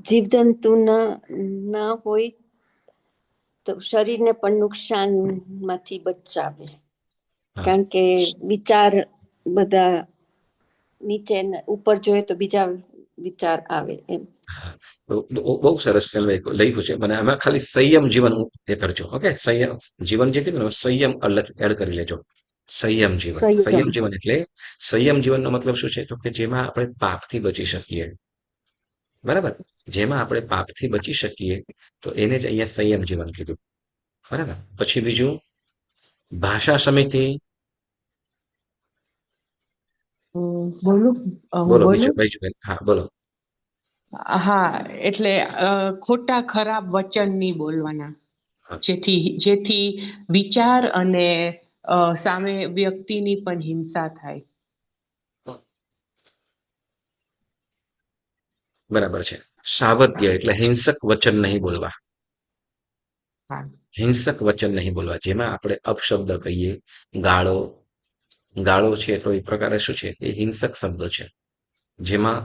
જીવજંતુ ના હોય તો શરીરને પણ નુકસાનમાંથી બચાવે, કારણ કે વિચાર બધા નીચે ઉપર જોઈએ તો બીજા વિચાર આવે એમ. હા, બહુ સરસ તમે લખ્યું છે. મને આમાં ખાલી સંયમ જીવન એ કરજો. ઓકે, સંયમ જીવન જે કીધું ને સંયમ એડ કરી લેજો. સંયમ જીવન, સંયમ. સંયમ જીવન એટલે સંયમ જીવનનો મતલબ શું છે? તો કે જેમાં આપણે પાપથી બચી શકીએ. બરાબર, જેમાં આપણે પાપથી બચી શકીએ તો એને જ અહીંયા સંયમ જીવન કીધું. બરાબર, પછી બીજું ભાષા સમિતિ. બોલું હું બોલો બોલું. બીજું બીજું હા બોલો. હા, એટલે ખોટા ખરાબ વચન નહીં બોલવાના, હા, જેથી વિચાર અને સામે વ્યક્તિની પણ હિંસા થાય. બરાબર છે. સાવધ્ય એટલે હિંસક વચન નહીં બોલવા. હા. હિંસક વચન નહીં બોલવા, જેમાં આપણે અપશબ્દ કહીએ, ગાળો. ગાળો છે તો એ પ્રકારે શું છે? એ હિંસક શબ્દ છે, જેમાં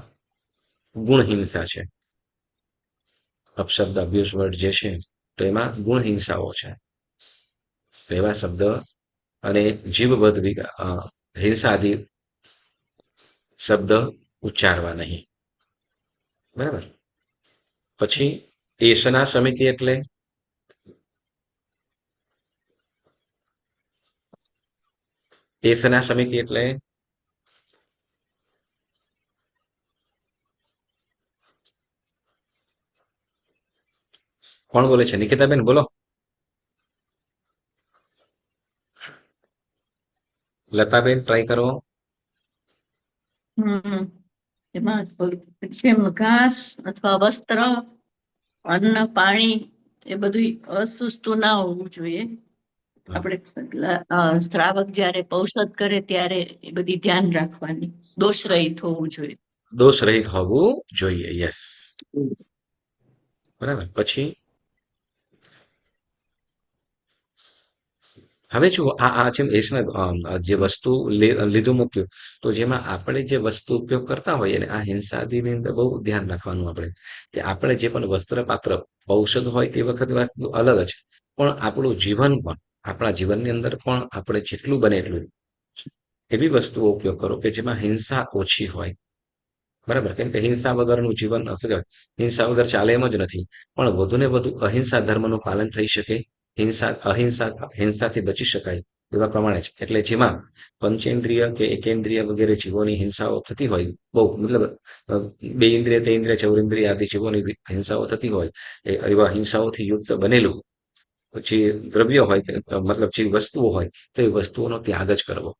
ગુણ હિંસા છે. અપશબ્દ અબ્યુઝ વર્ડ જે છે તો એમાં ગુણ હિંસાઓ છે. તો એવા શબ્દ અને જીવબદ્ધ હિંસાદી શબ્દ ઉચ્ચારવા નહીં. બરાબર, પછી એસના સમિતિ એટલે એસના સમિતિ એટલે કોણ બોલે છે? નિકિતાબેન બોલો. લતાબેન ટ્રાય કરો. એમાં જેમ ઘાસ અથવા વસ્ત્ર, અન્ન, પાણી એ બધું અશુસ્તુ ના હોવું જોઈએ. આપણે શ્રાવક જયારે પૌષધ કરે ત્યારે એ બધી ધ્યાન રાખવાની, દોષ રહિત હોવું જોઈએ. દોષ રહિત હોવું જોઈએ. યસ, બરાબર. પછી હવે જુઓ, આ જેમ એસના જે વસ્તુ લીધું મૂક્યું, તો જેમાં આપણે જે વસ્તુ ઉપયોગ કરતા હોઈએ ને આ હિંસાદીની અંદર બહુ ધ્યાન રાખવાનું આપણે, કે આપણે જે પણ વસ્ત્ર પાત્ર ઔષધ હોય તે વખતે વસ્તુ અલગ જ, પણ આપણું જીવન પણ આપણા જીવનની અંદર પણ આપણે જેટલું બને એટલું એવી વસ્તુઓ ઉપયોગ કરો કે જેમાં હિંસા ઓછી હોય. બરાબર, કેમ કે હિંસા વગરનું જીવન હિંસા વગર ચાલે એમ જ નથી. પણ વધુ ને વધુ અહિંસા ધર્મનું પાલન થઈ શકે, હિંસાથી બચી શકાય એવા પ્રમાણે જ. એટલે જેમાં પંચેન્દ્રિય કે એકેન્દ્રિય વગેરે જીવોની હિંસાઓ થતી હોય, બહુ મતલબ બે ઇન્દ્રિય તે ઇન્દ્રિય ચૌરિન્દ્રિય આદિ જીવોની હિંસાઓ થતી હોય, એવા હિંસાઓથી યુક્ત બનેલું જે દ્રવ્ય હોય મતલબ જે વસ્તુઓ હોય તો એ વસ્તુઓનો ત્યાગ જ કરવો.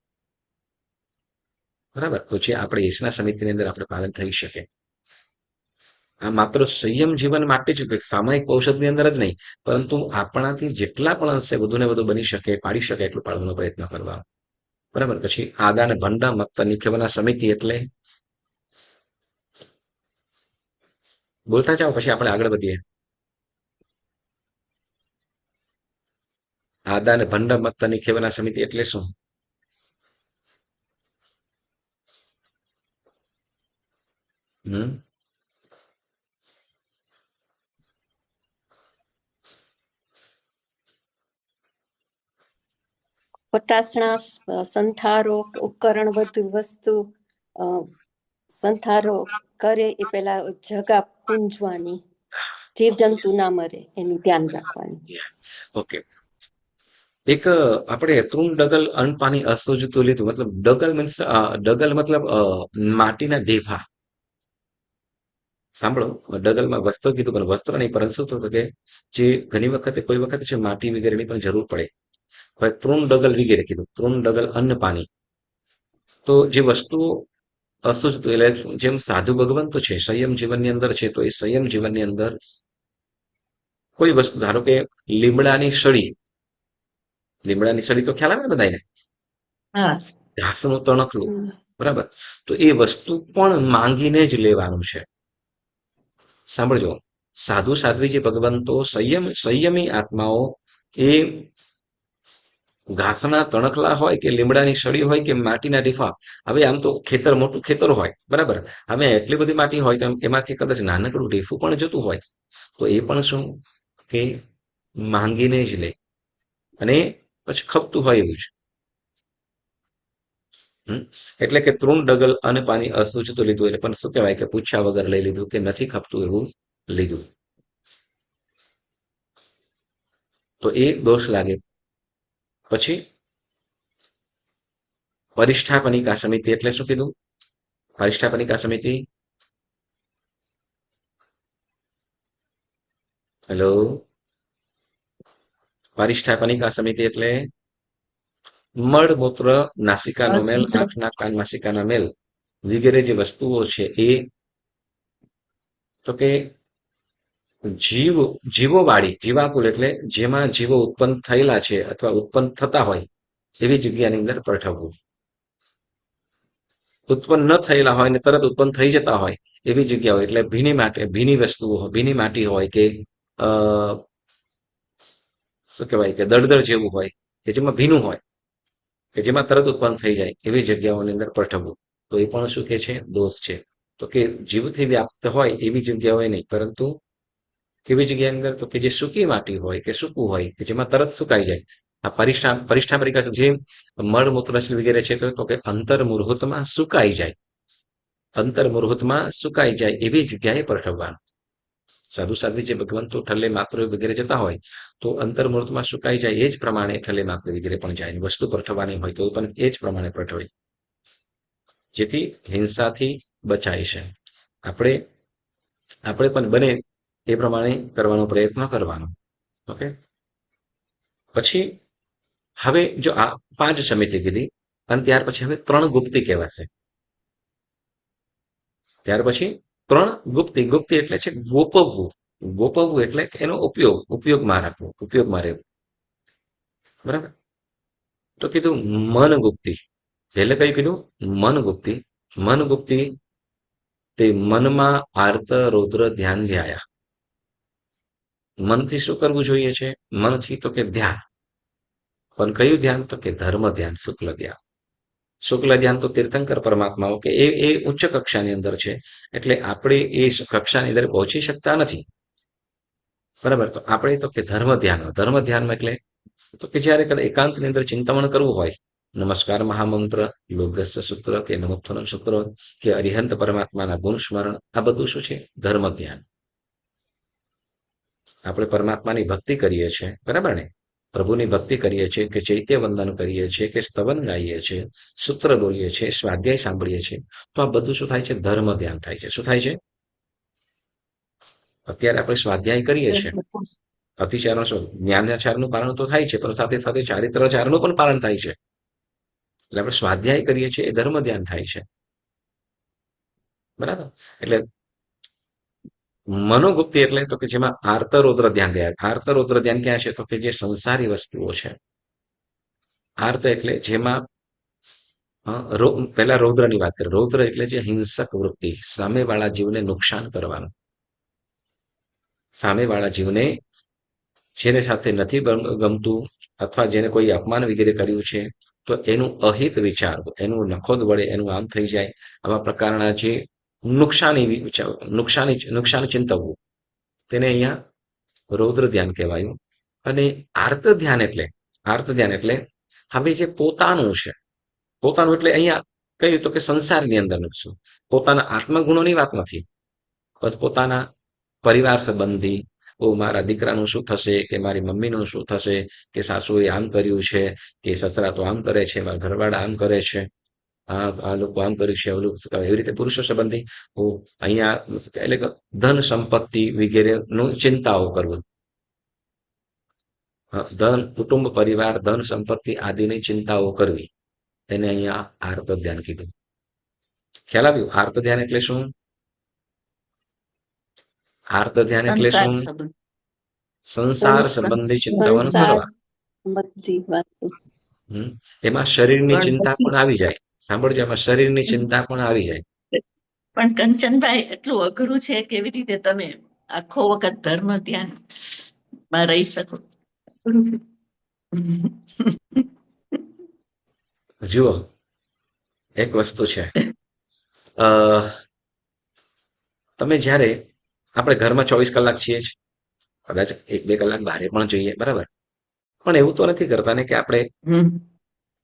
બરાબર, તો જે આપણે એસના સમિતિની અંદર આપણે પાલન થઈ શકે. આ માત્ર સંયમ જીવન માટે જ સામાયિક ઔષધની અંદર જ નહીં, પરંતુ આપણાથી જેટલા પણ અંશે વધુ ને વધુ બની શકે પાડી શકે એટલું પાડવાનો પ્રયત્ન કરવા. બરાબર, પછી આદાન ભંડા મત્ત નિખેવના સમિતિ એટલે બોલતા જાઓ પછી આપણે આગળ વધીએ. આદાન ભંડ મત્ત નિખેવના સમિતિ એટલે શું? હમ પટાસણા, સંથારો, ઉપકરણ બધું વસ્તુ સંથારો કરે એ પેલા જગા પૂંજવાની, જીવજંતુ ના મરે એનું ધ્યાન રાખવાની. ઓકે, એક આપણે તૃણ ડગલ અન્ન પાણી અસોજતું લીધું, મતલબ ડગલ મીન્સ ડગલ મતલબ માટીના ઢેફા. સાંભળો, ડગલમાં વસ્ત્ર કીધું પણ વસ્ત્ર નહીં, પરંતુ શું થતું કે જે ઘણી વખતે કોઈ વખતે છે માટી વગેરેની પણ જરૂર પડે. હવે તૃણ ડગલ વગેરે કીધું, તૃણ ડગલ અન્ન પાણી. તો જે વસ્તુઓ અશુદ્ધ, એટલે જેમ સાધુ ભગવંતો છે સંયમ જીવનની અંદર છે, તો એ સંયમ જીવનની અંદર કોઈ વસ્તુ, ધારો કે લીમડાની સળી. લીમડાની સળી તો ખ્યાલ આવે ને બધાને, હા, ઘાસનું તણખલું. બરાબર, તો એ વસ્તુ પણ માંગીને જ લેવાનું છે. સાંભળજો, સાધુ સાધ્વી જે ભગવંતો સંયમી આત્માઓ એ ઘાસના તણખલા હોય કે લીમડાની સળી હોય કે માટીના ઢીફા. હવે આમ તો ખેતર મોટું ખેતર હોય, બરાબર, હવે એટલી બધી માટી હોય તો એમાંથી કદાચ નાનકડું ઢીફું પણ જતું હોય, તો એ પણ શું કે માંગીને જ લે અને પછી ખપતું હોય એવું જ. હમ? એટલે કે તૃણ ડગલ અને પાણી અસૂચતું લીધું એટલે પણ શું કહેવાય કે પૂછ્યા વગર લઈ લીધું કે નથી ખપતું એવું લીધું, તો એ દોષ લાગે. પછી પરિષ્ઠાપનિકા સમિતિ એટલે શું કીધું? પરિષ્ઠાપનિકા સમિતિ, હેલો, પરિષ્ઠાપનિકા સમિતિ એટલે મળમૂત્ર, નાસિકાનો મેલ, આંખ, નાક, કાન, નાસિકાના મેલ વગેરે જે વસ્તુઓ છે એ તો કે જીવોવાળી, જીવાકુલ એટલે જેમાં જીવો ઉત્પન્ન થયેલા છે અથવા ઉત્પન્ન થતા હોય એવી જગ્યાની અંદર પ્રઠવવું. ઉત્પન્ન ન થયેલા હોય ને તરત ઉત્પન્ન થઈ જતા હોય એવી જગ્યા હોય એટલે ભીની વસ્તુઓ, ભીની માટી હોય કે શું કહેવાય કે દળદળ જેવું હોય કે જેમાં ભીનું હોય કે જેમાં તરત ઉત્પન્ન થઈ જાય એવી જગ્યાઓની અંદર પ્રઠવવું, તો એ પણ શું કે છે? દોષ છે. તો કે જીવથી વ્યાપ્ત હોય એવી જગ્યાઓએ નહીં, પરંતુ કેવી જગ્યાની અંદર? તો કે જે સૂકી માટી હોય કે સૂકું હોય કે જેમાં તરત સુકાઈ જાય. આ પરિષ્ઠા પરિકા જે મળમૂત્ર વગેરે છે તો કે અંતર્મુહૂર્તમાં સુકાઈ જાય, અંતર્મુહૂર્તમાં સુકાઈ જાય એવી જગ્યાએ પ્રઠવવાનું. સાધુ સાધ્વી જે ભગવંતો ઠલ્લે માત્ર વગેરે જતા હોય તો અંતર્મુહૂર્તમાં સુકાઈ જાય એ જ પ્રમાણે ઠલ્લે માત્ર વગેરે પણ જાય. વસ્તુ પ્રઠવવાની હોય તો પણ એ જ પ્રમાણે પ્રઠવે, જેથી હિંસાથી બચાય છે. આપણે પણ બને એ પ્રમાણે કરવાનો પ્રયત્ન કરવાનો. ઓકે, પછી હવે જો આ 5 સમિતિ કીધી અને ત્યાર પછી હવે 3 ગુપ્તી કહેવાશે. ત્યાર પછી 3 ગુપ્તી. ગુપ્તી એટલે છે ગોપવવું. ગોપવવું એટલે કે એનો ઉપયોગમાં રાખવું, ઉપયોગમાં રહેવું. બરાબર? તો કીધું મન ગુપ્તી. એટલે કયું કીધું? મન ગુપ્તી. મન ગુપ્તી તે મનમાં આર્ત રૌદ્ર ધ્યાન ધ્યાયા. મનથી શું કરવું જોઈએ છે? મનથી તો કે ધ્યાન. પણ કયું ધ્યાન? તો કે ધર્મ ધ્યાન, શુક્લ ધ્યાન. શુક્લ ધ્યાન તો તીર્થંકર પરમાત્માઓ કે એ ઉચ્ચ કક્ષાની અંદર છે, એટલે આપણે એ કક્ષાની અંદર પહોંચી શકતા નથી. બરાબર? તો આપણે તો કે ધર્મ ધ્યાનમાં એટલે તો કે જ્યારે કદાચ એકાંતની અંદર ચિંતન કરવું હોય, નમસ્કાર મહામંત્ર, યોગસ્ય સૂત્ર કે નમોત્થનમ સૂત્ર કે અરિહંત પરમાત્માના ગુણ સ્મરણ, આ બધું શું છે? ધર્મ ધ્યાન. આપણે પરમાત્માની ભક્તિ કરીએ છીએ, બરાબર ને? પ્રભુની ભક્તિ કરીએ છીએ કે ચૈત્ય વંદન કરીએ છીએ કે સ્તવન ગાઈએ છીએ, સૂત્ર બોલીએ છીએ, સ્વાધ્યાય સાંભળીએ છીએ, તો આ બધું શું થાય છે? ધર્મ ધ્યાન થાય છે. શું થાય છે? અત્યારે આપણે સ્વાધ્યાય કરીએ છીએ, અતિચારનો શું? જ્ઞાનાચારનું પાલન તો થાય છે, પણ સાથે સાથે ચારિત્રાચારનું પણ પાલન થાય છે. એટલે આપણે સ્વાધ્યાય કરીએ છીએ એ ધર્મ ધ્યાન થાય છે. બરાબર? એટલે મનોગુપ્તિ એટલે તો કે જેમાં આર્તરૌદ્ર ધ્યાન દે. આર્તરૌદ્ર ધ્યાન ક્યાં છે? તો કે જે સંસારી વસ્તુઓ છે. આર્ત એટલે જેમાં પહેલા રૌદ્રની વાત કરીએ. રૌદ્ર એટલે જે હિંસક વૃત્તિ, સામેવાળા જીવને નુકસાન કરવાનું. સામેવાળા જીવને જેને સાથે નથી ગમતું અથવા જેને કોઈ અપમાન વગેરે કર્યું છે તો એનું અહિત વિચારવું, એનું નખોદ વડે એનું આમ થઈ જાય, આવા પ્રકારના જે નુકસાની ચિંતવવું, તેને અહીંયા રૌદ્ર ધ્યાન કહેવાયું. અને આર્ત ધ્યાન એટલે હવે જે પોતાનું છે, પોતાનું એટલે અહીંયા કહ્યું તો કે સંસારની અંદર શું? પોતાના આત્મગુણોની વાત નથી, બસ પોતાના પરિવાર સંબંધી, મારા દીકરાનું શું થશે, કે મારી મમ્મીનું શું થશે, કે સાસુએ આમ કર્યું છે, કે સસરા તો આમ કરે છે, મારા ઘરવાળા આમ કરે છે, આ લોકો આમ કર્યું છે, ઓલું એવી રીતે પુરુષો સંબંધી અહીંયા એટલે કે ધન સંપત્તિ વગેરેનું ચિંતાઓ કરવું. ધન, કુટુંબ, પરિવાર, ધન સંપત્તિ આદિની ચિંતાઓ કરવી, એને અહીંયા આર્ત ધ્યાન કીધું. ખ્યાલ આવ્યું? આર્ત ધ્યાન એટલે શું? આર્ત ધ્યાન એટલે શું? સંસાર સંબંધી ચિંતાઓનું કરવા. બધી વાતો. એમાં શરીરની પણ ચિંતા પછી પણ આવી જાય. સાંભળજો, એમાં શરીરની ચિંતા પણ આવી જાય. પણ કંચનભાઈ એટલું અઘરું છે, કેવી રીતે તમે આખો વખત ધર્મ ધ્યાન માં રહી શકો? જુઓ, એક વસ્તુ છે, તમે જ્યારે આપણે ઘરમાં 24 કલાક છીએ જ, કદાચ 1-2 કલાક બહારે પણ જઈએ, બરાબર? પણ એવું તો નથી કરતા ને કે આપણે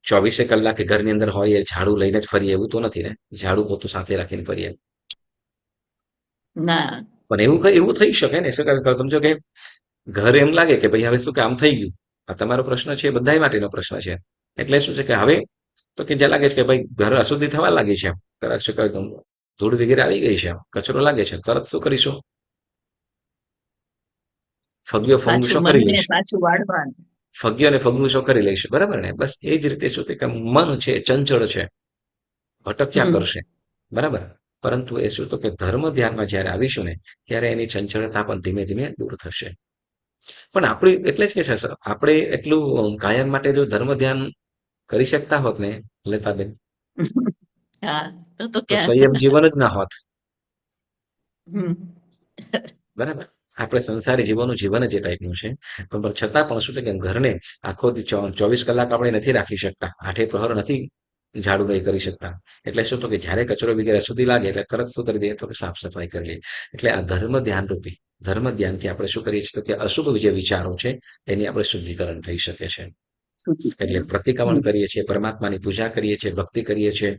24 કલાકે ઘરની અંદર હોય એ ઝાડુ લઈને જ ફરીએ એવું તો નથી ને? ઝાડુ પોતું સાથે રાખીને ફરીએ. ના. પણ એવું થઈ શકે ને? શું કે સમજો કે ઘર એમ લાગે કે ભાઈ હવે શું કે આમ થઈ ગયું. આ તમારો પ્રશ્ન છે, એ બધાય માટેનો પ્રશ્ન છે. એટલે શું છે કે હવે તો કે જ્યાં લાગે છે કે ભાઈ ઘર અશુદ્ધિ થવા લાગી છે, તરત શું કહે ધૂળ વગેરે આવી ગઈ છે, કચરો લાગે છે, તરત શું કરીશું? ફગ્યો ફંગ પાછું શું કરી મનને લઈશું? પાછું વાળવાનું. ફગ્યો અને ફગનું શું કરી લઈશું, બરાબર ને? બસ એ જ રીતે શું કે મન છે ચંચળ છે, ભટક્યા હમ. કરશે, બરાબર. પરંતુ એ શું તો કે ધર્મ ધ્યાનમાં જયારે આવીશું ને ત્યારે એની ચંચળતા પણ ધીમે ધીમે દૂર થશે. પણ આપણે એટલે જ કે છે સર, આપણે એટલું કાયમ માટે જો ધર્મ ધ્યાન કરી શકતા હોત ને લતાબેન, હા, તો તો ક્યાં. સંયમ જીવન જ ના હોત, હમ. બરાબર. આપણે સંસારી જીવનનું જીવન જ એ ટાઈપનું છે. પણ છતાં પણ શું છે કે ઘરને આખો 24 કલાક આપણે નથી રાખી શકતા, આઠે પ્રહર નથી ઝાડુ નહીં કરી શકતા. એટલે શું તો કે જ્યારે કચરો વગેરે સુધી લાગે એટલે તરત શું કરી દઈએ તો કે સાફ સફાઈ કરી લઈએ. એટલે આ ધર્મ ધ્યાન રૂપી ધર્મ ધ્યાનથી આપણે શું કરીએ છીએ તો કે અશુભ જે વિચારો છે એની આપણે શુદ્ધિકરણ થઈ શકે છે. એટલે પ્રતિક્રમણ કરીએ છીએ, પરમાત્માની પૂજા કરીએ છીએ, ભક્તિ કરીએ છીએ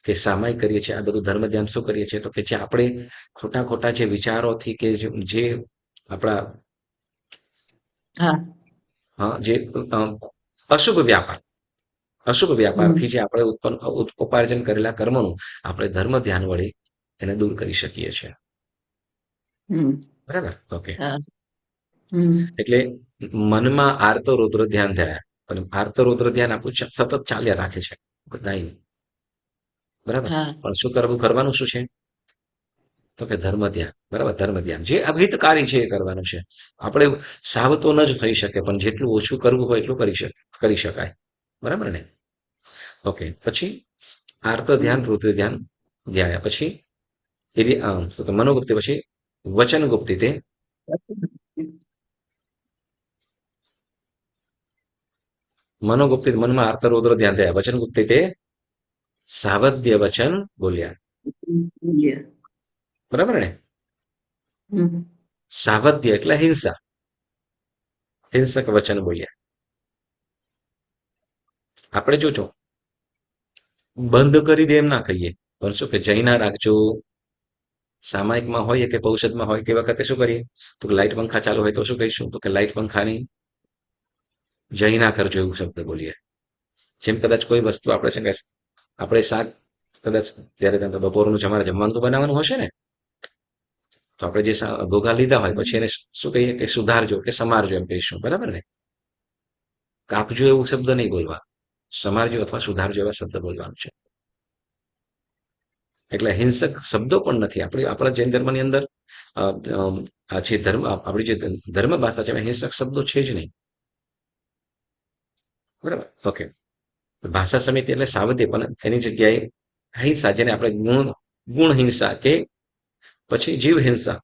કે સામાયિક કરીએ છીએ. આ બધું ધર્મ ધ્યાન શું કરીએ છીએ તો કે જે આપણે ખોટા ખોટા જે વિચારોથી કે જે આપણા હા. જે અશુભ વ્યાપાર અશુભ વ્યાપારથી જે આપણે ઉપાર્જન કરેલા કર્મનું આપણે ધર્મ ધ્યાન વડે એને દૂર કરી શકીએ છીએ. હમ. બરાબર. ઓકે. હા. હમ. એટલે મનમાં આર્ત રૌદ્ર ધ્યાન થયા, અને આર્ત રૌદ્ર ધ્યાન આપણું સતત ચાલ્યા રાખે છે બધાય, બરાબર. હા. પણ શું કરવાનું શું છે તો કે ધર્મ ધ્યાન, બરાબર. ધર્મ ધ્યાન જે અભિતકારી છે એ કરવાનું છે. આપણે સાવ તો ન જ થઈ શકે, પણ જેટલું ઓછું કરવું હોય એટલું કરી શકાય, બરાબર ને? ઓકે. પછી આર્ત ધ્યાન, રૌદ્ર ધ્યાન ધ્યાયા પછી એવી શું કે મનોગુપ્તિ, પછી વચન ગુપ્તિ. તે મનોગુપ્તિ મનમાં આર્ત રૌદ્ર ધ્યાન થયા, વચન ગુપ્તિ તે સાવધ્ય વચન બોલ્યા, બરાબર ને? હમ. સાવધ્ય એટલે હિંસા, હિંસક વચન બોલ્યા. આપણે જોજો બંધ કરી દે એમ ના કહીએ, પણ શું કે જઈ રાખજો. સામાયિકમાં હોય કે પૌષદમાં હોય તે વખતે શું કરીએ તો કે લાઇટ પંખા ચાલુ હોય તો શું કહીશું તો કે લાઇટ પંખાની જઈ ના કરજો એવું શબ્દ બોલીએ. જેમ કદાચ કોઈ વસ્તુ આપણે છે કે આપણે શાક કદાચ ત્યારે બપોરનું જમવાનું તો બનાવવાનું હશે ને, તો આપણે જે ભોગા લીધા હોય પછી એને શું કહીએ કે સુધારજો કે સમારજો એમ કહીશું, બરાબર ને? કાપજો એવું શબ્દ નહીં બોલવા, સમારજો અથવા સુધારજો એવા શબ્દ બોલવાનું છે. એટલે હિંસક શબ્દો પણ નથી. આપણા જૈન ધર્મની અંદર આ જે આપણી જે ધર્મ ભાષા છે એમાં હિંસક શબ્દો છે જ નહીં, બરાબર. ઓકે. ભાષા સમિતિ એટલે સાવધ્ય, પણ એની જગ્યાએ હિંસા, જેને આપણે ગુણ હિંસા કે પછી જીવ હિંસા,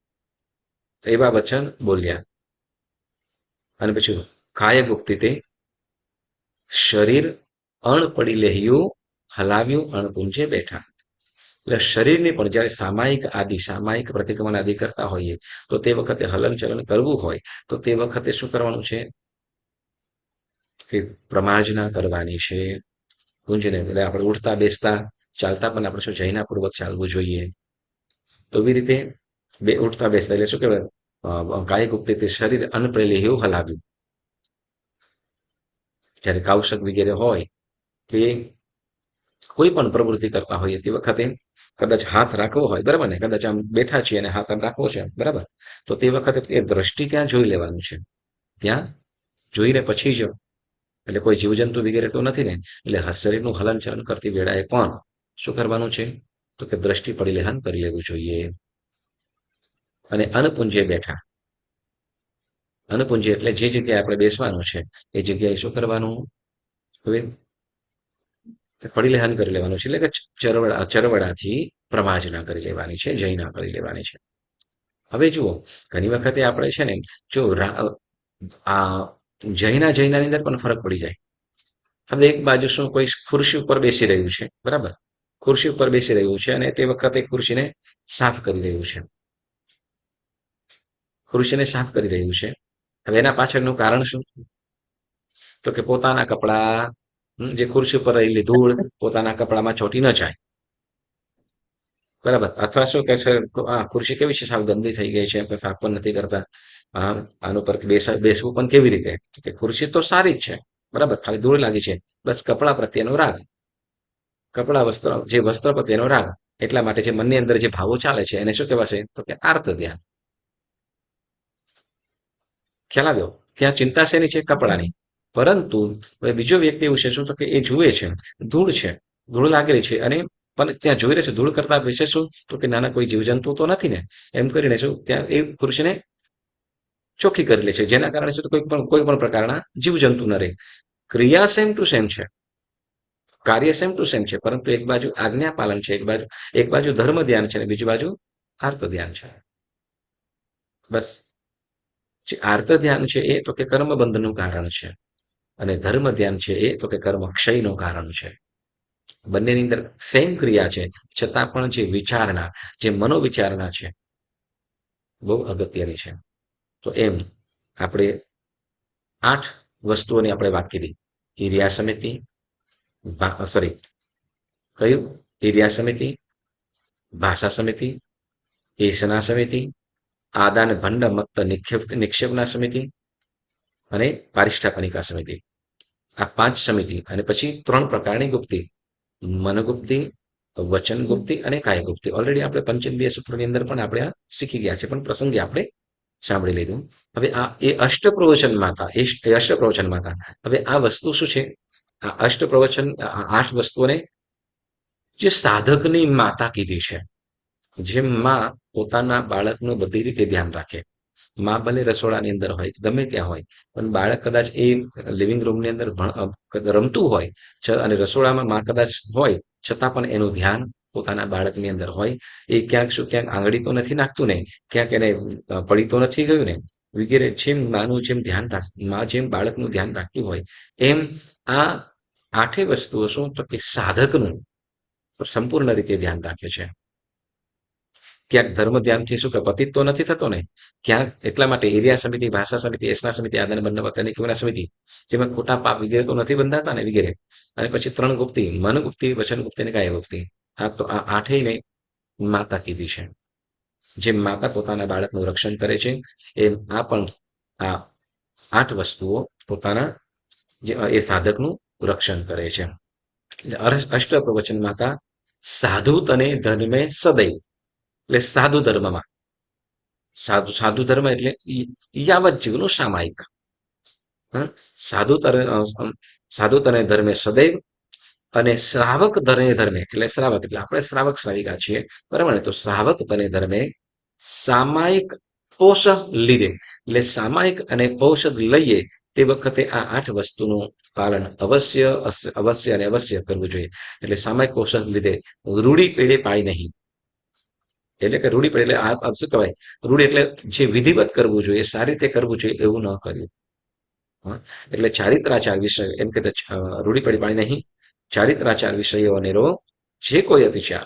એવા વચન બોલ્યા. અને પછી કાય ગુપ્તિ તે શરીર અણ પડી લેહ્યું હલાવ્યું અણપુંજે બેઠા. એટલે શરીરની પણ જ્યારે સામાયિક પ્રતિક્રમણ આદિ કરતા હોઈએ તો તે વખતે હલન ચલન કરવું હોય તો તે વખતે શું કરવાનું છે કે પ્રમાર્જના કરવાની છે. ગુંજને એટલે આપણે ઉઠતા બેસતા ચાલતા પણ આપણે શું જૈનાપૂર્વક ચાલવું જોઈએ. તો એવી રીતે બે ઉઠતા બેસતા એટલે શું કહેવાય કાયિક ગુપ્તિ તે શરીર અનપ્રેલી એવું હલાવ્યું. જ્યારે કાવશક વગેરે હોય કે કોઈ પણ પ્રવૃત્તિ કરતા હોઈએ તે વખતે કદાચ હાથ રાખવો હોય, બરાબર ને? કદાચ આમ બેઠા છીએ અને હાથ આમ રાખવો છે, બરાબર, તો તે વખતે એ દ્રષ્ટિ ત્યાં જોઈ લેવાનું છે. ત્યાં જોઈને પછી જ, એટલે કોઈ જીવજંતુ વગેરે તો નથી ને, એટલે શરીરનું હલન ચલન કરતી વેળાએ પણ શું કરવાનું છે તો કે દ્રષ્ટિ પરિલેહન કરી લેવું જોઈએ. અને અનપુંજે બેઠા, અનપુંજે એટલે જે જગ્યાએ આપણે બેસવાનું છે એ જગ્યાએ શું કરવાનું, હવે પરિલેહન કરી લેવાનું છે, એટલે કે ચરવડાથી પ્રમાર્જના કરી લેવાની છે, જૈના કરી લેવાની છે. હવે જુઓ ઘણી વખતે આપણે છે ને જો આ જૈનાની અંદર પણ ફરક પડી જાય. હવે એક બાજુ શું કોઈ ખુરશી ઉપર બેસી રહ્યું છે, બરાબર, ખુરશી ઉપર બેસી રહ્યું છે અને તે વખતે ખુરશીને સાફ કરી રહ્યું છે, ખુરશીને સાફ કરી રહ્યું છે. હવે એના પાછળનું કારણ શું તો કે પોતાના કપડા જે ખુરશી ઉપર રહેલી ધૂળ પોતાના કપડામાં ચોંટી ન જાય. બરાબર. અથવા શું કે છે, ખુરશી કેવી છે, સાવ ગંદી થઈ ગઈ છે, આપણે સાફ પણ નથી કરતા. આનું પર બેસવું પણ કેવી રીતે? કે ખુરશી તો સારી જ છે, બરાબર, ખાલી ધૂળ લાગી છે. બસ કપડા પ્રત્યેનો રાગ, જે વસ્ત્ર પ્રત્યેનો રાગ. એટલા માટે જે મનની અંદર જે ભાવો ચાલે છે એને શું કહેવાશે? તો કે આર્ત ધ્યાન. ખ્યાલ આવ્યો? ત્યાં ચિંતા શેની છે? કપડાની. પરંતુ હવે બીજો વ્યક્તિ એવું છે શું? તો કે એ જુએ છે, ધૂળ છે, ધૂળ લાગેલી છે, અને પણ ત્યાં જોઈ રહે છે ધૂળ કરતા વિશે શું? તો કે નાના કોઈ જીવજંતુ તો નથી ને, એમ કરીને શું ત્યાં એ ખુરશીને ચોખ્ખી કરી લે છે, જેના કારણે શું? તો કોઈ પણ પ્રકારના જીવજંતુ ન રહે. ક્રિયા સેમ ટુ સેમ છે, કાર્ય સેમ ટુ સેમ છે, પરંતુ એક બાજુ આજ્ઞા પાલન છે, એક બાજુ ધર્મ ધ્યાન છે, અને બીજી બાજુ આર્ત ધ્યાન છે. બસ. જે આર્ત ધ્યાન છે એ તો કે કર્મ બંધનું કારણ છે, અને ધર્મ ધ્યાન છે એ તો કે કર્મ ક્ષયનું કારણ છે. બંનેની અંદર સેમ ક્રિયા છે, છતાં પણ જે વિચારણા, જે મનોવિચારણા છે, બહુ અગત્યની છે. તો એમ આપણે 8 વસ્તુઓની આપણે વાત કીધી. ઈર્યા સમિતિ, કયું? ઈર્યા સમિતિ, ભાષા સમિતિ, એસના સમિતિ, આદાન ભંડ મત્ત નિક્ષેપના સમિતિ, અને પારિષ્ઠાપનિકા સમિતિ. આ 5 સમિતિ, અને પછી 3 પ્રકારની ગુપ્તિ: મનગુપ્તિ, વચન ગુપ્તિ અને કાય ગુપ્તિ. ઓલરેડી આપણે પંચેન્દ્રિય સૂત્રની અંદર પણ આપણે આ શીખી ગયા છે, પણ પ્રસંગે આપણે સાંભળી લીધું. હવે આ એ અષ્ટપ્રવચન માતા. હવે આ વસ્તુ શું છે? આ અષ્ટપ્રવચન, 8 વસ્તુઓને જે સાધકની માતા કીધી છે. જે માં પોતાના બાળકનું બધી રીતે ધ્યાન રાખે. માં ભલે રસોડાની અંદર હોય, ગમે ત્યાં હોય, પણ બાળક કદાચ એ લિવિંગ રૂમની અંદર રમતું હોય અને રસોડામાં માં કદાચ હોય, છતાં પણ એનું ધ્યાન પોતાના બાળકની અંદર હોય. એ ક્યાંક આંગળી તો નથી નાખતું ને, ક્યાંક એને પડી તો નથી ગયું ને, વગેરે. જેમ માનું જેમ માં જેમ બાળકનું ધ્યાન રાખતું હોય, એમ આ 8 વસ્તુઓ શું? તો કે સાધકનું સંપૂર્ણ રીતે ધ્યાન રાખે છે. ક્યાંક ધર્મ ધ્યાનથી શું કે પતિત તો નથી થતો ને, ક્યાંક એટલા માટે ઈર્યા સમિતિ, ભાષા સમિતિ, એસના સમિતિ, આદાન બંધ મત્ત નિક્ષેપના સમિતિ, જેમાં ખોટા પાપ વગેરે તો નથી બંધાતા ને, વગેરે. અને પછી 3 ગુપ્તિ: મન ગુપ્તિ, વચન ગુપ્તિ અને કાય ગુપ્તિ. તો આ 8 માતા કીધી છે. જે માતા પોતાના બાળકનું રક્ષણ કરે છે, એમ આ પણ આ 8 વસ્તુઓ પોતાના એ સાધકનું રક્ષણ કરે છે. અષ્ટપ્રવચન માતા સાધુ તને ધર્મે સદૈવ. એટલે સાધુ ધર્મમાં, સાધુ ધર્મ એટલે યાવત જીવનું સામાયિક. સાધુ તને ધર્મે સદૈવ, અને શ્રાવક ધર્મે એટલે શ્રાવક એટલે આપણે શ્રાવક શ્રાવિકા છીએ, બરાબર ને? તો શ્રાવક તને ધર્મે સામાયિક પોષક લીધે, એટલે સામાયિક અને પોષક લઈએ તે વખતે આ 8 વસ્તુનું પાલન અવશ્ય અને અવશ્ય કરવું જોઈએ. એટલે સામાયિક પોષક લીધે રૂઢી પેઢે પાડી નહીં. એટલે કે રૂઢી પડે એટલે શું કહેવાય? રૂઢી એટલે જે વિધિવત કરવું જોઈએ, સારી રીતે કરવું જોઈએ, એવું ન કર્યું. એટલે ચારિત્રાચાર વિષય, એમ કે રૂઢી પડી પાડી નહીં, ચારિત્રાચાર વિષયો અનેરો જે કોઈ અતિચાર.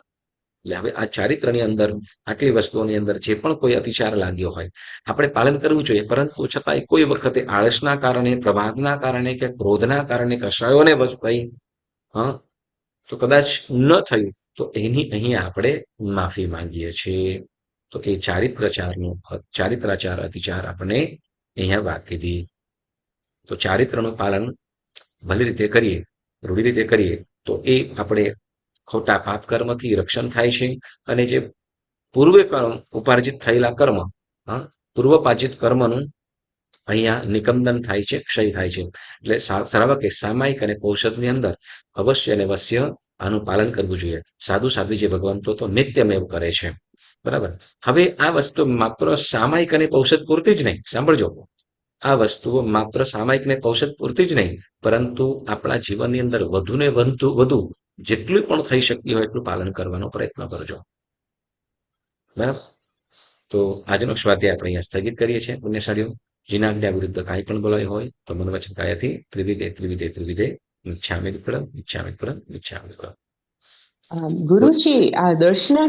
એટલે હવે આ ચારિત્રની અંદર, આટલી વસ્તુઓની અંદર જે પણ કોઈ અતિચાર લાગ્યો હોય, આપણે પાલન કરવું જોઈએ. પરંતુ છતાંય કોઈ વખતે આળસના કારણે, પ્રભાતના કારણે, કે ક્રોધના કારણે, કશાયોને વશ થઈ તો કદાચ ન થયું, તો એની અહીંયા આપણે માફી માંગીએ છીએ. તો એ ચારિત્રાચાર અતિચાર આપણે અહીંયા વાત કીધી. તો ચારિત્રનું પાલન ભલી રીતે કરીએ, રૂઢી રીતે કરીએ, તો એ આપણે ખોટા પાપ કર્મથી રક્ષણ થાય છે. અને જે પૂર્વે ઉપાર્જિત થયેલા કર્મ, પૂર્વપાર્જિત કર્મનું અહીંયા નિકંદન થાય છે, ક્ષય થાય છે. એટલે શ્રાવકે સામાયિક અને પૌષદની અંદર અવશ્ય અને અવશ્ય આનું પાલન કરવું જોઈએ. સાધુ સાધ્વી જે ભગવંતો તો નિત્યમેવ કરે છે, બરાબર. હવે આ વસ્તુ માત્ર સામાયિક અને પૌષદ પૂરતી જ નહીં, સાંભળજો. આ વસ્તુઓ માત્ર સામાયિક અને પૌષદ પૂરતી જ નહીં, પરંતુ આપણા જીવનની અંદર વધુ ને વધુ જેટલું પણ થઈ શકતી હોય એટલું પાલન કરવાનો પ્રયત્ન કરજો, બરાબર. તો આજનો સ્વાધ્યાય આપણે અહીંયા સ્થગિત કરીએ છીએ. પુણ્યશાળીઓ, જેના આજ્ઞા વિરુદ્ધ કાંઈ પણ બોલાય હોય તો મન વચન કાયાથી ત્રિવિધે મિચ્છામિ દુક્કડમ. ગુરુજી, આ દર્શના